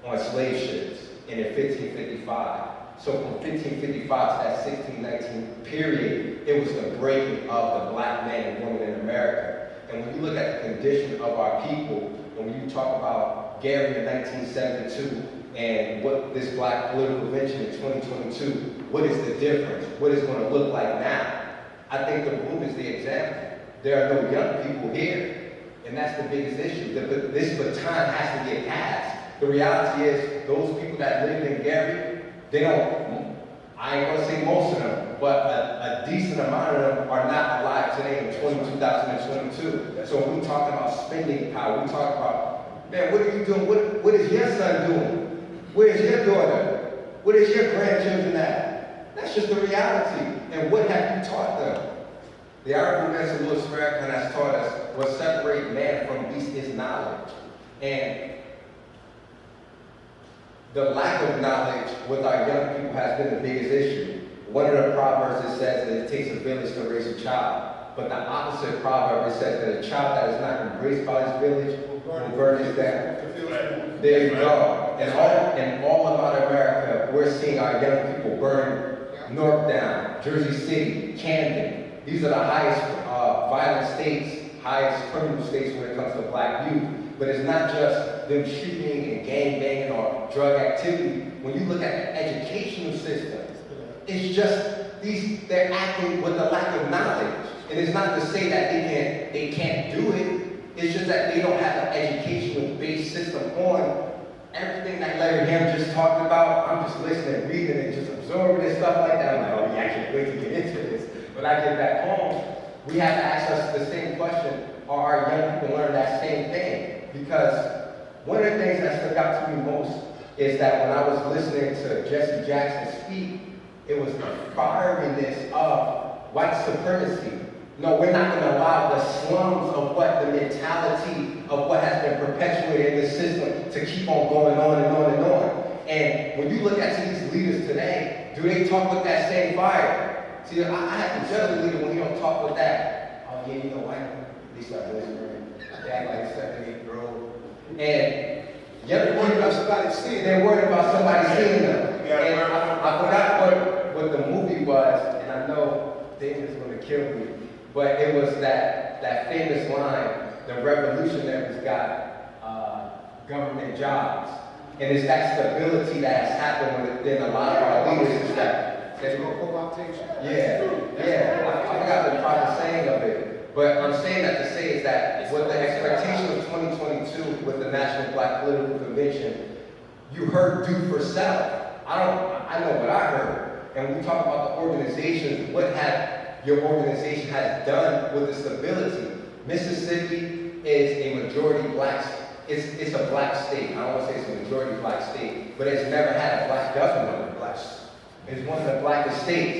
on slave ships in 1555. So from 1555 to that 1619 period, it was the breaking of the black man and woman in America. And when you look at the condition of our people, and when you talk about Gary in 1972 and what this black political convention in 2022, what is the difference? What is it going to look like now? I think the room is the example. There are no young people here, and that's the biggest issue. This baton has to get passed. The reality is those people that lived in Gary, they don't, I ain't gonna say most of them, but a decent amount of them are not alive today in 2022. So when we talk about spending power, we talk about, man, what are you doing? What is your son doing? Where's your daughter? What is your grandchildren at? That's just the reality. And what have you taught them? The Honorable Minister Louis Farrakhan has taught us what separates man from beast is knowledge. And the lack of knowledge with our young people has been the biggest issue. One of the proverbs that says that it takes a village to raise a child. But the opposite proverb says that a child that is not embraced by his village will burn his down. There you go. And all about America, we're seeing our young people burn North down, Jersey City, Camden. These are the highest violent states, highest criminal states when it comes to black youth. But it's not just them shooting and gang banging or drug activity. When you look at the educational system, it's just they're acting with a lack of knowledge. And it's not to say that they can't do it. It's just that they don't have an educational-based system on everything that Larry Ham just talked about. I'm just listening, reading, and just absorbing and stuff like that. I'm like, oh yeah, I can't wait to get into this. When I get back home, we have to ask us the same question. Are our young people learn that same thing? Because one of the things that stuck out to me most is that when I was listening to Jesse Jackson speak, it was the fieriness of white supremacy. No, we're not going to allow the slums of the mentality of what has been perpetuated in the system to keep on going on and on and on. And when you look at these leaders today, do they talk with that same fire? See, I have to judge a leader when he don't talk with that. Oh yeah, at least I was, back like 7th, 8th grade. And they're worried about somebody seeing them. They're worried about somebody seeing them. And I forgot what the movie was, and I know David's going to kill me, but it was that famous line, the revolutionaries got government jobs. And it's that stability that has happened within a lot of our leaders. Is that I forgot the proper saying of it. But I'm saying that to say is that with the expectation of 2022 with the National Black Political Convention, you heard do for self. I know what I heard. And when we talk about the organizations, what have your organization has done with the stability? Mississippi is a majority black state. It's a black state. I don't want to say it's a majority black state, but it's never had a black governor. It's one of the blackest states.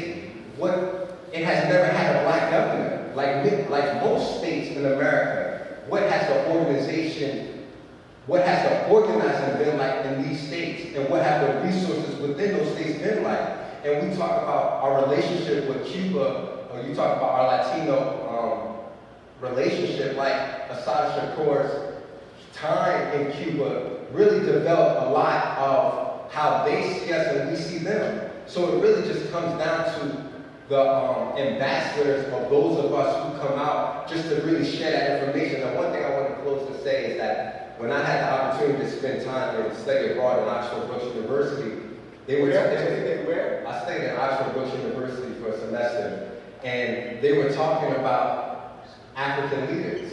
It has never had a black governor. Like most states in America, what has the organizing been like in these states? And what have the resources within those states been like? And we talk about our relationship with Cuba, or you talk about our Latino relationship, like Assad Shakur's time in Cuba really developed a lot of how they see us and we see them. So it really just comes down to the ambassadors of those of us who come out just to really share that information. And one thing I want to close to say is that when I had the opportunity to spend time and study abroad in Oxford Brooks University, I stayed at Oxford Brooks University for a semester, and they were talking about African leaders.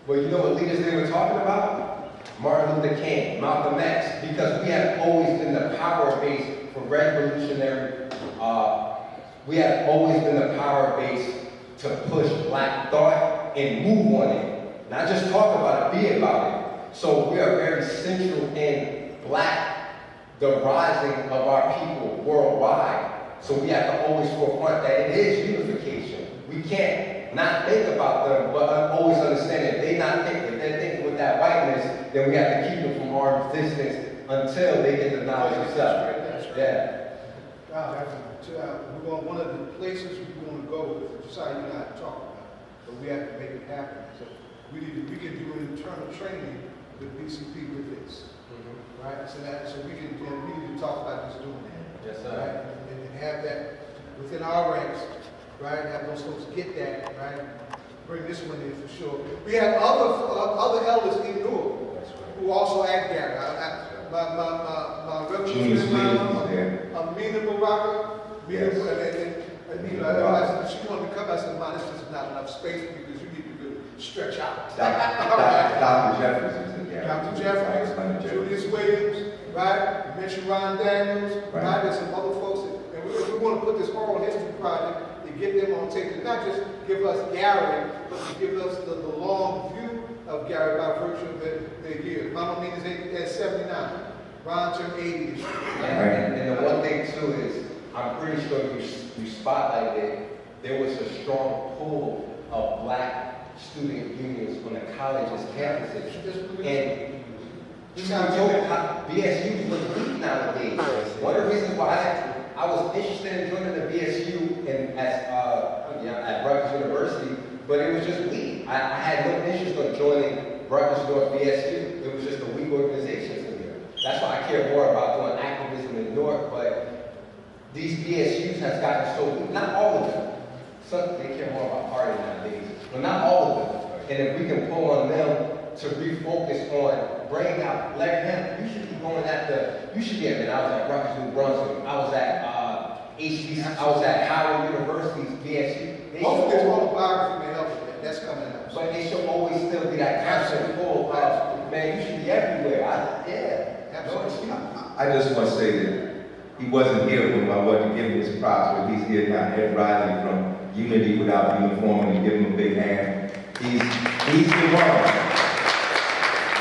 Well, you know what leaders they were talking about? Martin Luther King, Malcolm X, because we have always been the power base for revolutionary, we have always been the power base to push black thought and move on it. Not just talk about it, be about it. So we are very central in the rising of our people worldwide. So we have to always forefront that it is unification. We can't not think about them, but always understand that if they're thinking with that whiteness, then we have to keep them from arm's distance until they get the knowledge themselves. Yeah. One of the places we want to go with society and I talk about, but we have to make it happen. So we can do an internal training with BCP with this, right? So we need to talk about just doing that. Yes, sir. Right? And have that within our ranks, right? Have those folks get that, right? Bring this one in for sure. We have other elders in Newark who also act there. My representative, Amina Baraka, she wanted to come. I said, "Man, this is not enough space for you because you need to really stretch out." Dr. Jeffries is in there. Dr. Jeffries, Julius Williams, right? You mentioned Ron Daniels, right? There's some other folks, and we want to put this oral history project to get them on tape, to not just give us Gary, but to give us the long view of Gary by virtue of their years. Mama Mina's at 79. Ron turned 80. And the one thing too is, I'm pretty sure you spotlighted it, there was a strong pull of black student unions on the college's campuses. And BSUs look weak nowadays. One of the reasons why I was interested in joining the BSU at Rutgers University, but it was just weak. I had no interest in joining Rutgers or BSU. It was just a weak organization to me. That's why I care more about doing activism in Newark, but these BSUs has gotten so weak. Not all of them. Some, they care more about party nowadays, but not all of them. And if we can pull on them to refocus on bringing out Larry Hemp, you should be going you should be at, I was at Rutgers, New Brunswick, I was at HBC, I was at Howard University's BSU. Hopefully there's more biography may help with that. That's coming up. But it should always still be that constant pull of, man, you should be everywhere. Absolutely. I just want to say that he wasn't here when I wasn't giving his props, but he's here now. Ed Riley from Unity Without Uniform, and give him a big hand. He's the one.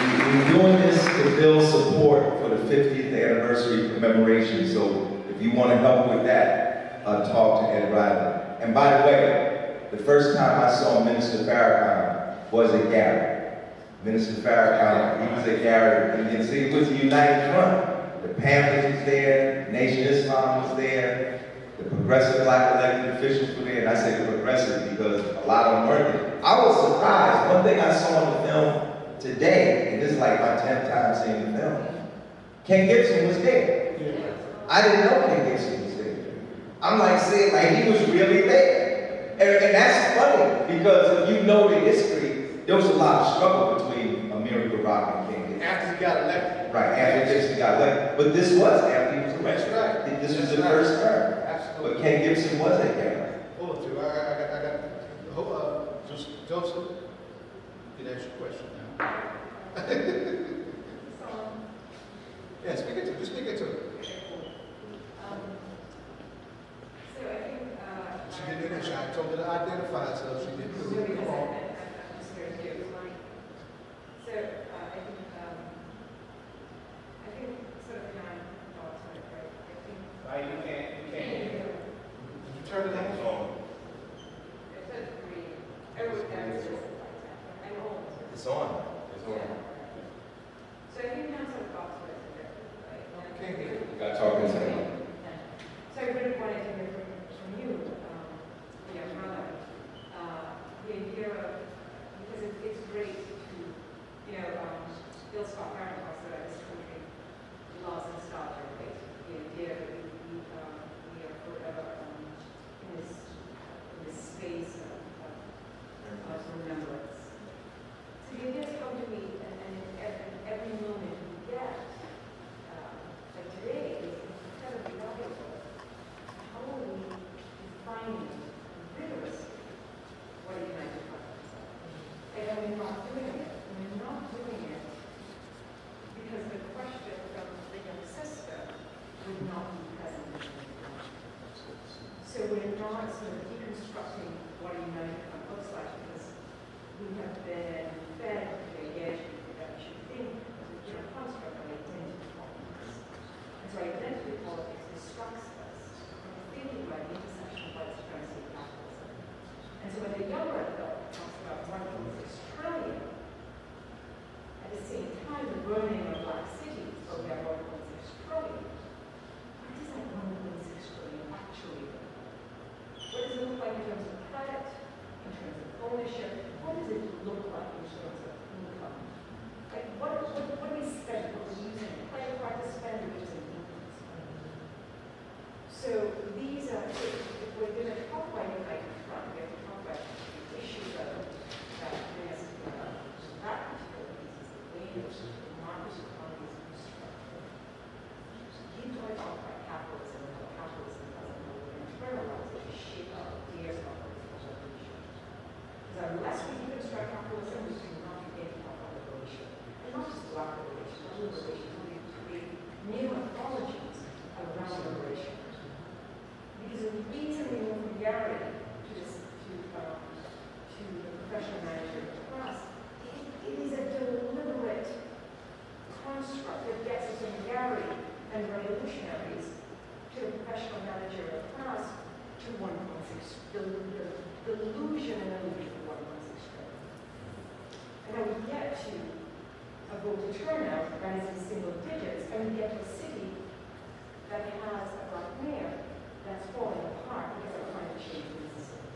He's doing this to build support for the 50th anniversary commemoration. So if you want to help with that, talk to Ed Riley. And by the way, the first time I saw Minister Farrakhan was at Gary. Minister Farrakhan, he was at Gary, and see, it was a united front. The pamphlets was there, Nation Islam was there. The progressive black elected officials were there, and I say the progressive because a lot of them weren't there. I was surprised. One thing I saw in the film today, and this is like my 10th time seeing the film, Ken Gibson was there. I didn't know Ken Gibson was there. I'm like saying, like he was really there. And that's funny, because if you know the history, there was a lot of struggle between Amiri Baraka and Ken Gibson. After he got elected. Right, after Gibson got elected. But this was after he was elected. That's right. This was the first term. Absolutely. But Ken Gibson wasn't there. Hold on, too. I got, just Joseph, you can ask your question now. Yeah, speak it to it. Speak it to it. So I think, She didn't answer. I told her to identify herself. She didn't do it. Come on. So I think sort of behind thoughts on it, right? I think. You can't. Did you turn it on? It says green. Everyone knows it. I know. It's on. It's on. So I think now sort of thoughts on it, right? Can't hear you. You got talking to me. So I really wanted to hear from you, brother, the idea of, because it's great to, Bill Scott Barron talks about this country loves and stars are great. The idea that we are forever in this space of remembrance. So the idea is how do we, and every moment we get, like today is incredibly valuable. How are we defining rigorously what a united front is? And then we're not doing it. And we're not doing it because the question from the young sister would not be present in the discussion. So we're not sort of deconstructing what a united front looks like because we have been fed the idea that we should think of a construct of identity politics. And so identity politics distracts us from thinking about the intersection of white supremacy and capitalism. And so when the younger adult talks about 1.6 trillion, at the same time the burning of black cities, so we have 1.6 trillion. What does that 1.6 trillion actually look like? What does it look like in terms of credit, in terms of ownership? What does it look like in terms of income? Like what do we spend? What we're using credit card to spend, which is an income spend. So these are, if we're going to talk about united front, we have to talk about the issues that bring us to that particular piece is the way in which the market economy is constructed. You don't talk about capitalism and how capitalism doesn't know we're internalize it to shape our ideas about what is revolution. Because unless we deconstruct capitalism, we do not begin to talk about liberation. And not just black liberation, but liberation, we create new mythologies around liberation. Because the reason we move from Gary to the professional manager class, it is a deliberate construct that gets us from Gary and revolutionaries to the professional manager class to 1.6, the illusion and illusion of 1.6 trillion. And then we get to a voter turnout that is in single digits, and we get to a city that has a black mayor that's falling apart because of climate change in the city.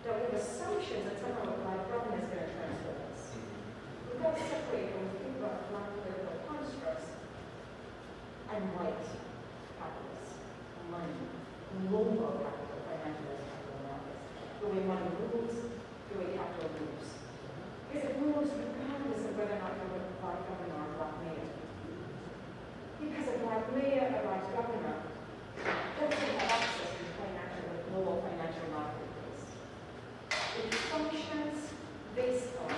That we have assumptions that somehow a black government is going to transform us. We've got to separate when we think about black political constructs and white capitalists, money, global capital, financial capital markets. The way money moves, the way capital moves. Because it moves regardless of whether or not you're a black governor or a black mayor. Because a black mayor, a black governor, doesn't have access to the global financial marketplace. It functions based on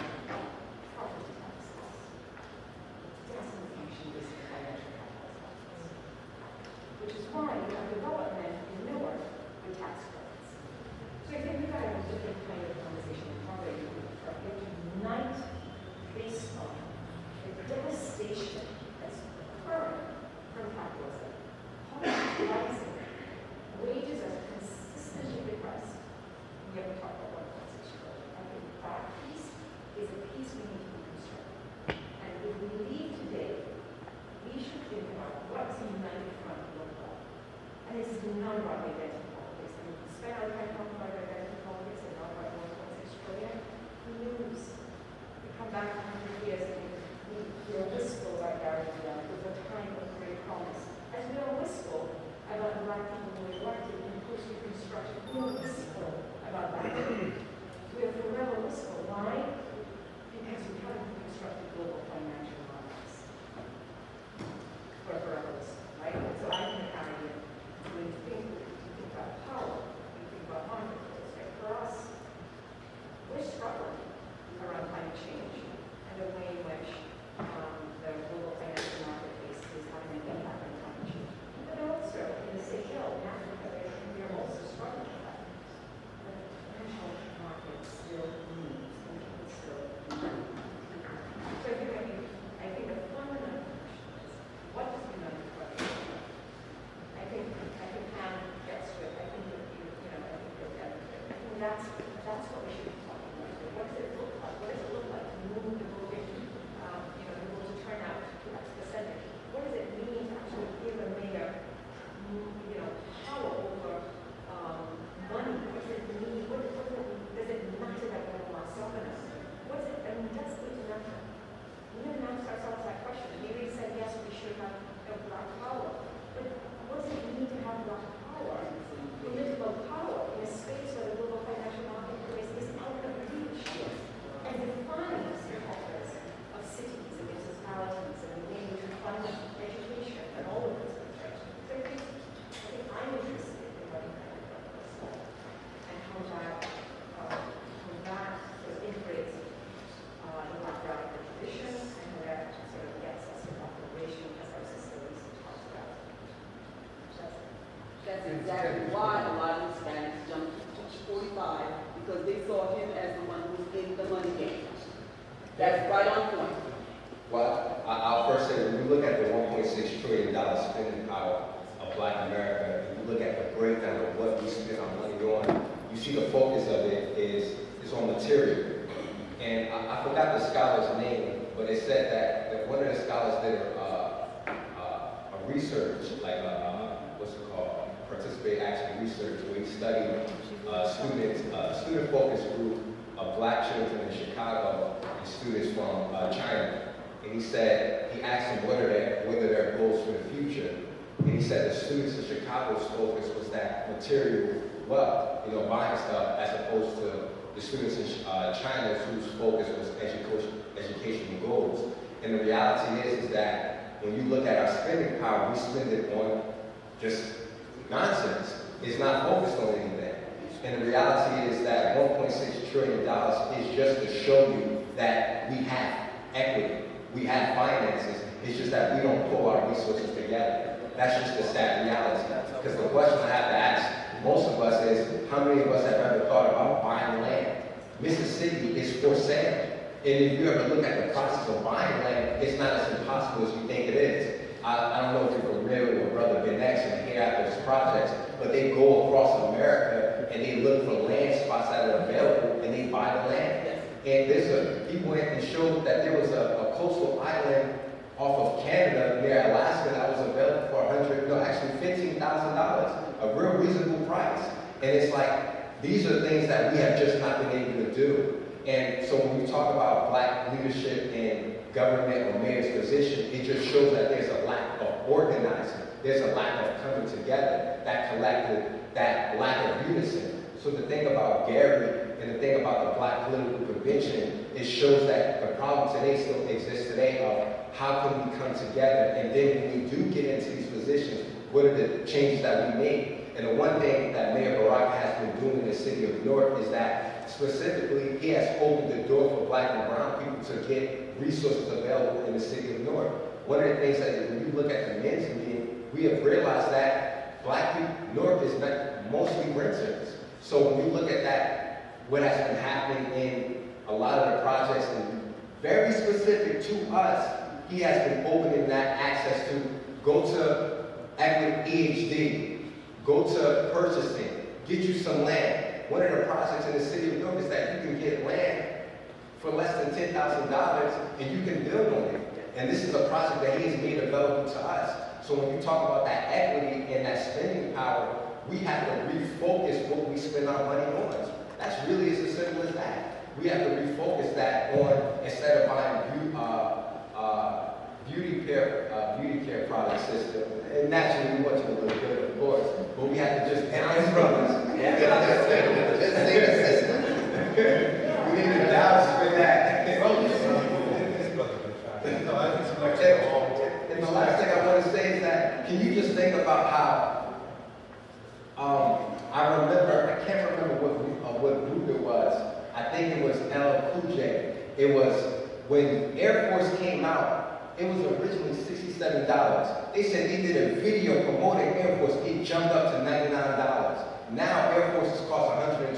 That's right on point. Well, I'll first say, when you look at the $1.6 trillion spending power of Black America, and you look at the breakdown of what we spend our money on, you see the focus of it is on material. And I forgot the scholar's name, but it said that one of the scholars did a research, like what's it called, participate action research, where he studied student focus group of Black children in Chicago and students from China. And he said, he asked them what are their goals for the future. And he said the students in Chicago's focus was that material wealth, buying stuff, as opposed to the students in China whose focus was educational goals. And the reality is that when you look at our spending power, we spend it on just nonsense. It's not focused on anything. And the reality is that $1.6 trillion is just to show you that we have equity, we have finances. It's just that we don't pull our resources together. That's just the sad reality. Because the question I have to ask most of us is, how many of us have ever thought about buying land? Mississippi is for sale. And if you ever look at the process of buying land, it's not as impossible as you think it is. I don't know if you're familiar with Brother Ben X and here after his projects, but they go across America and they look for land spots that are available and they buy the land. And he went and showed that there was a coastal island off of Canada near Alaska that was available for $15,000, a real reasonable price. And it's like, these are things that we have just not been able to do. And so when we talk about Black leadership in government or mayor's position, it just shows that there's a lack of organizing. There's a lack of coming together, that lack of unison. So the thing about Gary and the thing about the Black Political Convention, it shows that the problem today still exists today of how can we come together, and then when we do get into these positions, what are the changes that we make? And the one thing that Mayor Baraka has been doing in the city of New York is that specifically he has opened the door for Black and brown people to get resources available in the city of New York. One of the things that when you look at the men's meeting, we have realized that Black people, New York is mostly renters. So when you look at that, what has been happening in a lot of the projects, and very specific to us, he has been opening that access to go to equity EHD, go to purchasing, get you some land. One of the projects in the city of New York is that you can get land for less than $10,000 and you can build on it. And this is a project that he has made available to us. So when you talk about that equity and that spending power, we have to refocus what we spend our money on. That's really as simple as that. We have to refocus that on, instead of buying beauty care product system, and naturally we want you to look good, of course, but we have to just, and I'm brothers, let's say the system. We need to spend that. And the last thing I want to say is that, can you just think about how, I can't remember what group it was. I think it was LL Cool J. It was when Air Force came out, it was originally $67. They said they did a video promoting Air Force, it jumped up to $99. Now Air Forces cost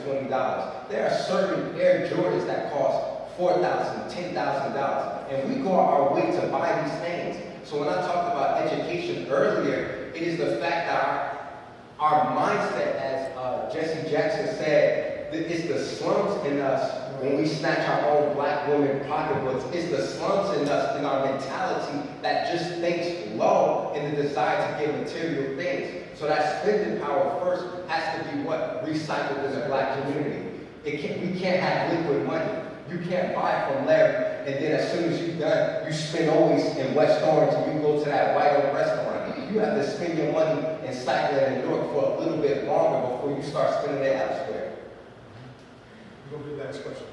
$120. There are certain Air Jordans that cost $4,000, $10,000. And we go our way to buy these things. So when I talked about education earlier, it is the fact that our mindset, as Jesse Jackson said, it's the slums in us when we snatch our own Black women pocketbooks. It's the slums in us, in our mentality that just thinks low in the desire to get material things. So that spending power first has to be what recycled in the Black community. We can't have liquid money. You can't buy from Larry, and then as soon as you're done, you spend always in West Orange and you go to that white oak restaurant. You have to spend your money and cycle it in New York for a little bit longer before you start spending it elsewhere. Go to the next question.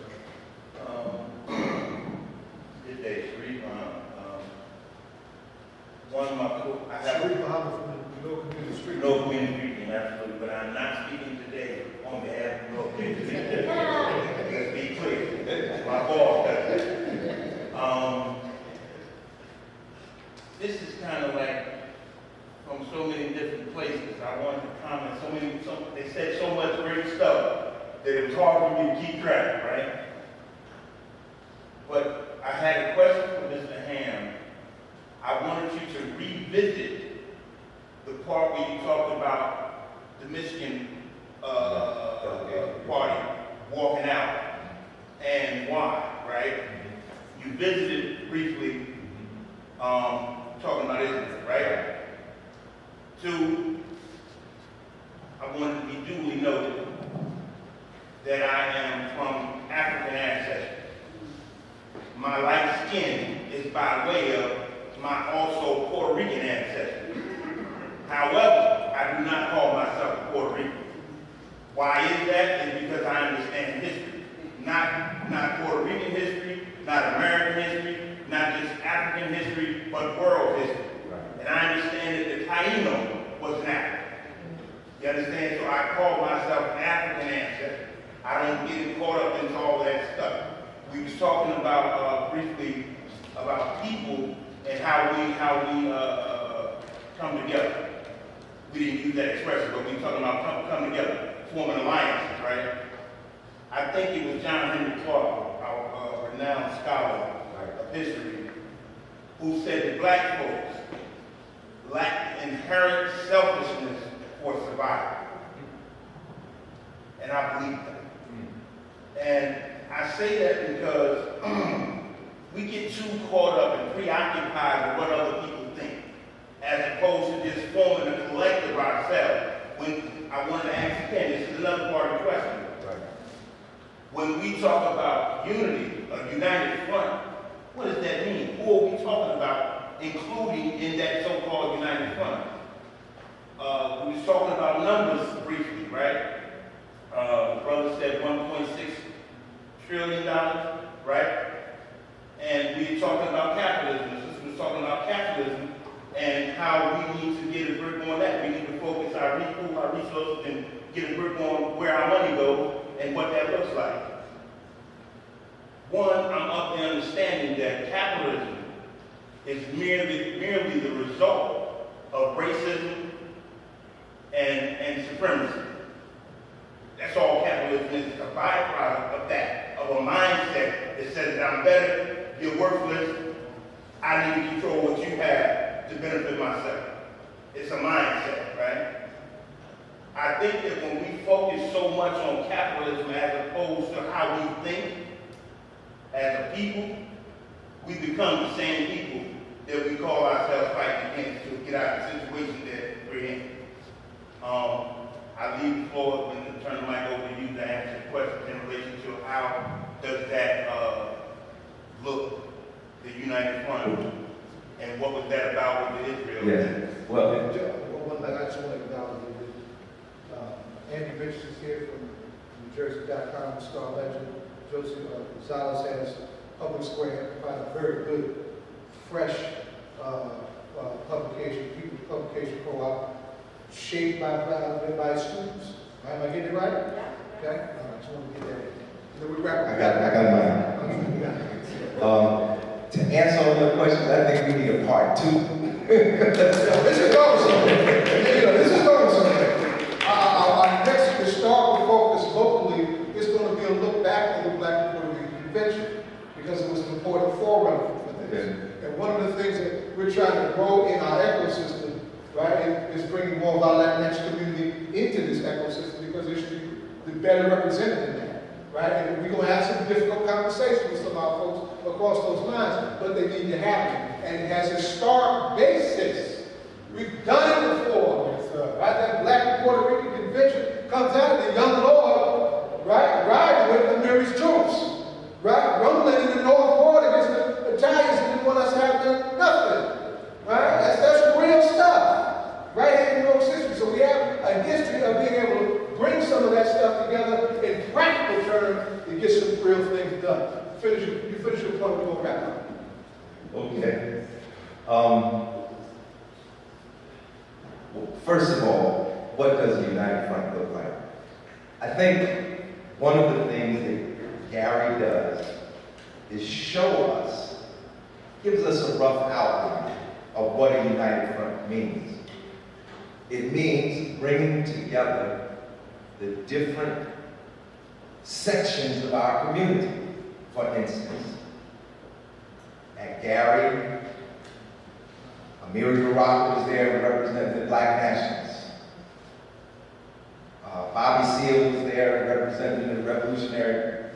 Good day, Sharif. One of my I have Sharif Muhammad from the Local Community Street. no community, absolutely, but I'm not speaking today on behalf of your community. Let's be clear. My boss does that. This is kind of like from so many different places. I wanted to comment. They said so much great stuff that it was hard for me to keep track, right? But had a question for Mr. Ham. I wanted you to revisit the part where you talked about the Michigan party walking out and why, right? You visited briefly, talking about Israel, right? Two, I wanted to be duly noted that I am from African ancestry. My light skin is by way of my also Puerto Rican ancestry. However, I do not call myself a Puerto Rican. Why is that? Is because I understand history. Not Puerto Rican history, not American history, not just African history, but world history. And I understand that the Taino was an African. You understand? So I call myself an African ancestor. I don't get caught up into all that stuff. We was talking about briefly about people and how we come together. We didn't use that expression, but we were talking about come together, forming alliances, right? I think it was John Henry Clark, our renowned scholar of history, who said that black folks lack inherent selfishness for survival. And I believe that. And I say that because we get too caught up and preoccupied with what other people think, as opposed to just forming a collective ourselves. When I wanted to ask Ken, this is another part of the question. When we talk about unity, a united front, what does that mean? Who are we talking about, including in that so-called united front? We was talking about numbers briefly, right? The brother said $1.6 trillion, right? And we were talking about capitalism. The sister was talking about capitalism and how we need to get a grip on that. We need to focus our resources and get a grip on where our money goes and what that looks like. One, I'm of the understanding that capitalism is merely the result of racism and supremacy. That's all capitalism is, a byproduct of that, of a mindset that says that I'm better, you're worthless, I need to control what you have to benefit myself. It's a mindset, right? I think that when we focus so much on capitalism as opposed to how we think as a people, we become the same people that we call ourselves fighting against to get out of the situation that we're in. I leave the floor and turn the mic over to you to answer the question in relation to how does that look, the United Front, and what was that about with Israel? Yes. Well, one thing I just want to acknowledge is Andy Richards is here from NewJersey.com, Star Legend. Joseph Gonzalez has Public Square, a very good, fresh publication, People's Publication Co-op, shaped by students. Am I getting it right? Yeah. Okay? I just want to get that in. Then we wrap I got mine. To answer all your questions, I think we need a part 2. This is going somewhere. This is going somewhere. Our next historical focus locally is going to be a look back at the Black Puerto Rican Convention because it was an important forerunner for this. And one of the things that we're trying to grow in our ecosystem, right, is bringing more of our Latinx community into this ecosystem because they should be better represented in that, right? And we're going to have some difficult conversations with some of our folks across those lines, but they need to happen. And it has a historic basis. We've done it before, right? That Black Puerto Rican Convention comes out of the young Lord, right, riding with Mary's troops, right, rumbling in the North Ward against the Italians who didn't want us to have nothing, right? That's real stuff, right here in New York City. So we have a history of being able to bring some of that stuff together in practical terms to get some real things done. You finish your point, we'll wrap up. Okay. First of all, what does a united front look like? I think one of the things that Gary does is show us, gives us a rough outline of what a united front means. It means bringing together the different sections of our community. For instance, Gary, Amiri Baraka was there representing the Black Nationalists. Bobby Seale was there representing the Revolutionary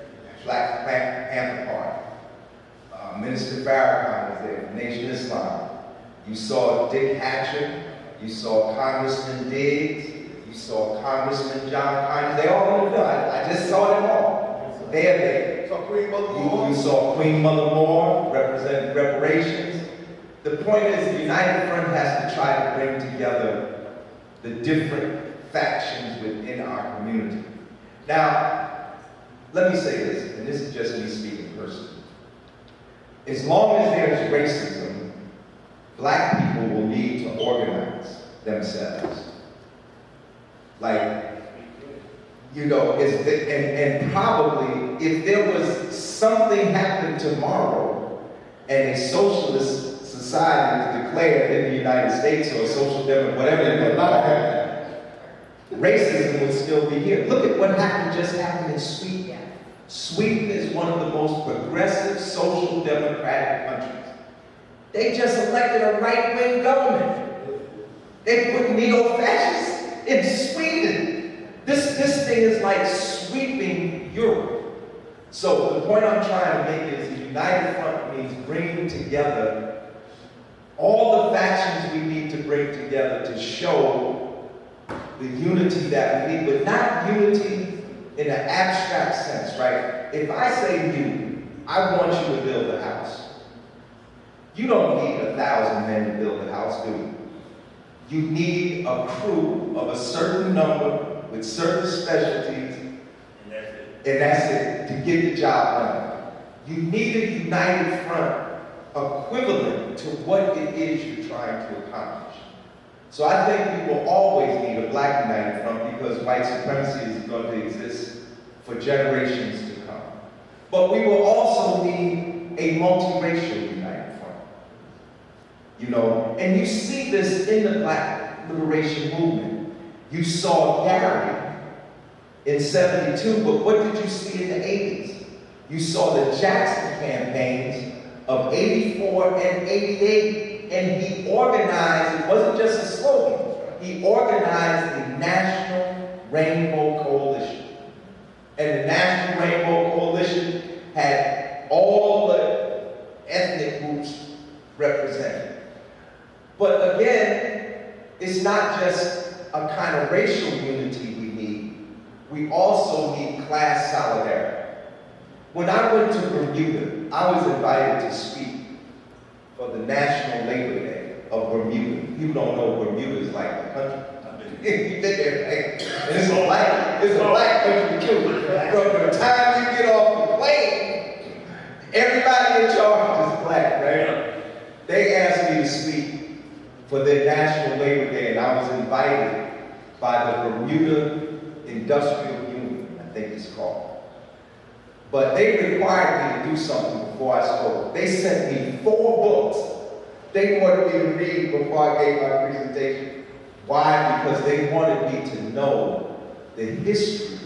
Black Panther Party. Minister Farrakhan was there from Nation Islam. You saw Dick Hatcher, you saw Congressman Diggs, you saw Congressman John Conyers. They all in the bill. I just saw them all. They're there. So Queen Mother Moore. You saw Queen Mother Moore representing reparations. The point is, the United Front has to try to bring together the different factions within our community. Now, let me say this, and this is just me speaking personally. As long as there's racism, Black people will need to organize themselves. Like, you know, and probably if there was something happened tomorrow and a socialist society was declared in the United States or a social democracy, whatever it would not happen, racism would still be here. Look at what just happened in Sweden. Sweden is one of the most progressive social democratic countries. They just elected a right-wing government. They put neo-fascists in Sweden. This thing is like sweeping Europe. So the point I'm trying to make is the United Front means bringing together all the factions we need to bring together to show the unity that we need, but not unity in an abstract sense, right? If I say you, I want you to build a house. You don't need 1,000 men to build a house, do you? You need a crew of a certain number with certain specialties, and that's it, to get the job done. You need a united front equivalent to what it is you're trying to accomplish. So I think we will always need a Black united front because white supremacy is going to exist for generations to come. But we will also need a multiracial united front. You know, and you see this in the Black liberation movement. You saw Gary in '72, but what did you see in the '80s? You saw the Jackson campaigns of '84 and '88, and he organized, it wasn't just a slogan, he organized the National Rainbow Coalition. And the National Rainbow Coalition had all the ethnic groups represented. But again, it's not just a kind of racial unity we need. We also need class solidarity. When I went to Bermuda, I was invited to speak for the National Labor Day of Bermuda. People don't know Bermuda is like a country. You've been there, right? And it's a black country too. From the time you get off the plane, everybody in charge is black, right? They asked me to speak for their National Labor Day, and I was invited by the Bermuda Industrial Union, I think it's called. But they required me to do something before I spoke. They sent me 4 books they wanted me to read before I gave my presentation. Why? Because they wanted me to know the history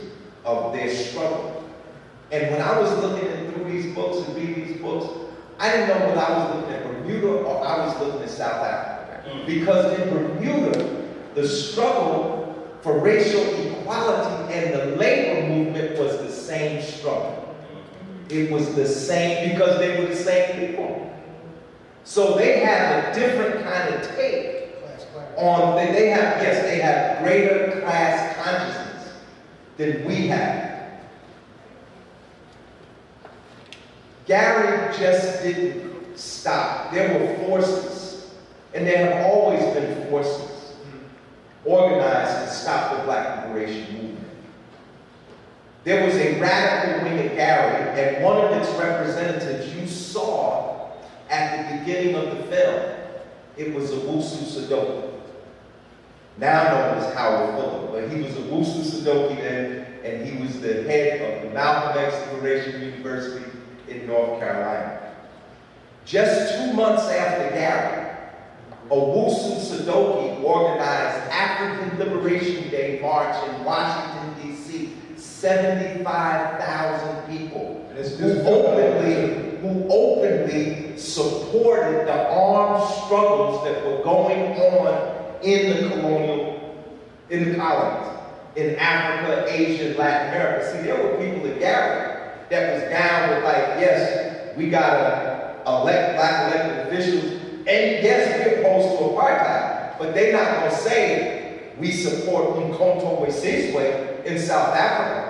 of their struggle. And when I was looking through these books and reading these books, I didn't know whether I was looking at Bermuda or I was looking at South Africa. Because in Bermuda, the struggle for racial equality and the labor movement was the same struggle. It was the same because they were the same people. So they have a different kind of take on, they have greater class consciousness than we have. Gary just didn't stop. There were forces, and there have always been forces organized to stop the Black liberation movement. There was a radical wing at Gary, and one of its representatives you saw at the beginning of the film. It was Owusu Sadoki, now known as Howard Fuller, but he was Owusu Sadoki then, and he was the head of the Malcolm X Liberation University in North Carolina. Just 2 months after Gary, Owusu Sadoki organized African Liberation Day March in Washington, D.C. 75,000 people who openly who openly supported the armed struggles that were going on in the colonies, in Africa, Asia, Latin America. See, there were people at Gary that was down with like, yes, we gotta elect black elected officials, and yes, we're opposed to apartheid, but they're not gonna say we support Umkhonto we Sizwe in South Africa.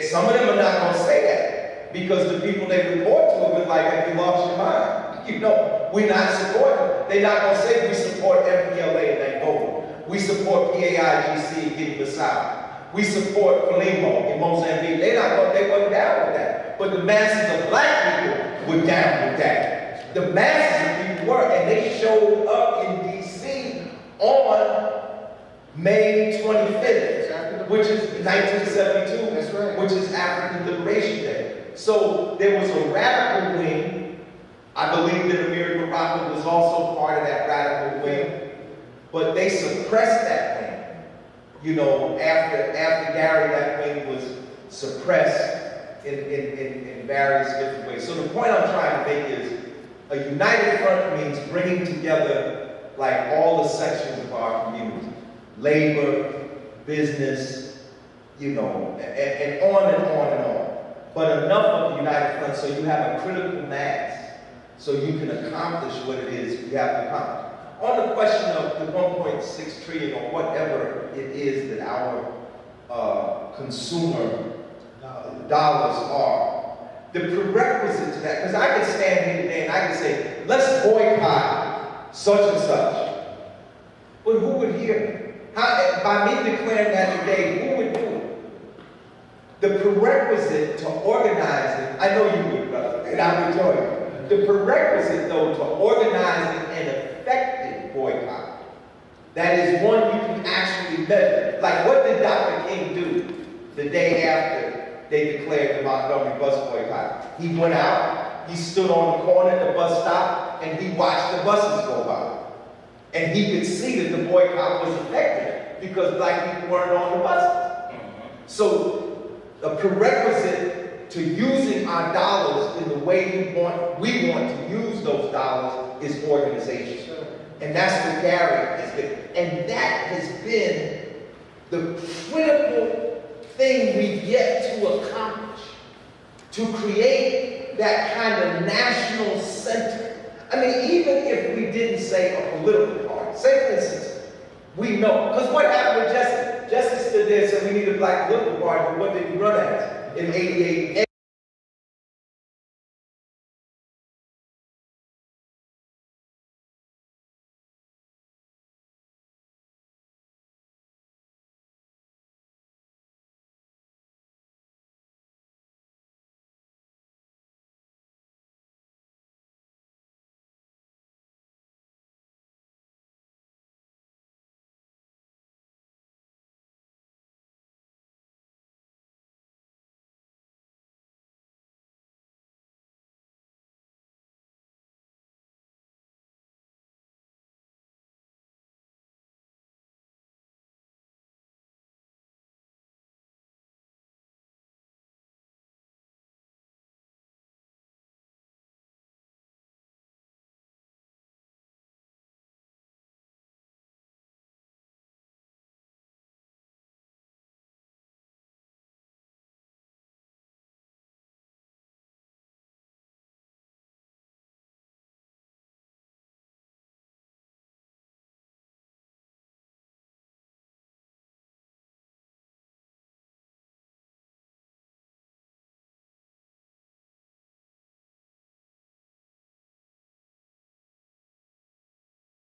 Some of them are not gonna say that, because the people they report to have been like, have you lost your mind? You know, we're not supporting. They're not gonna say we support MPLA in Angola. We support PAIGC in Guinea-Bissau. We support Frelimo in Mozambique. They weren't down with that. But the masses of black people were down with that. The masses of people were, and they showed up in DC on May 25th, which is 1972, That's right. which is African Liberation Day. So there was a radical wing. I believe that Amiri Baraka was also part of that radical wing, but they suppressed that wing. You know, after Gary, that wing was suppressed in various different ways. So the point I'm trying to make is, a united front means bringing together like all the sections of our community. Labor, business, you know, and on and on and on. But enough of the united front so you have a critical mass so you can accomplish what it is you have to accomplish. On the question of the 1.6 trillion or whatever it is that our consumer dollars are, the prerequisite to that, because I can stand here today and I can say, let's boycott such and such. But who would hear me? By me declaring that today, who would do it? The prerequisite to organizing, I know you would, brother, and I would join you. The prerequisite, though, to organizing an effective boycott, that is one you can actually measure. Like, what did Dr. King do the day after they declared the Montgomery bus boycott? He went out, he stood on the corner at the bus stop, and he watched the buses go by. And he could see that the boycott was effective because black people weren't on the buses. So a prerequisite to using our dollars in the way we want to use those dollars is organization. And that's what Gary has been. And that has been the critical thing we've yet to accomplish, to create that kind of national center. I mean, even if we didn't say a political party, say for instance, we know, because what happened with Jesse? Jesse stood there and said we need a black political party, but what did he run as in '88?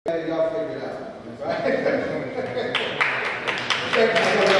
Y'all figure it out, right?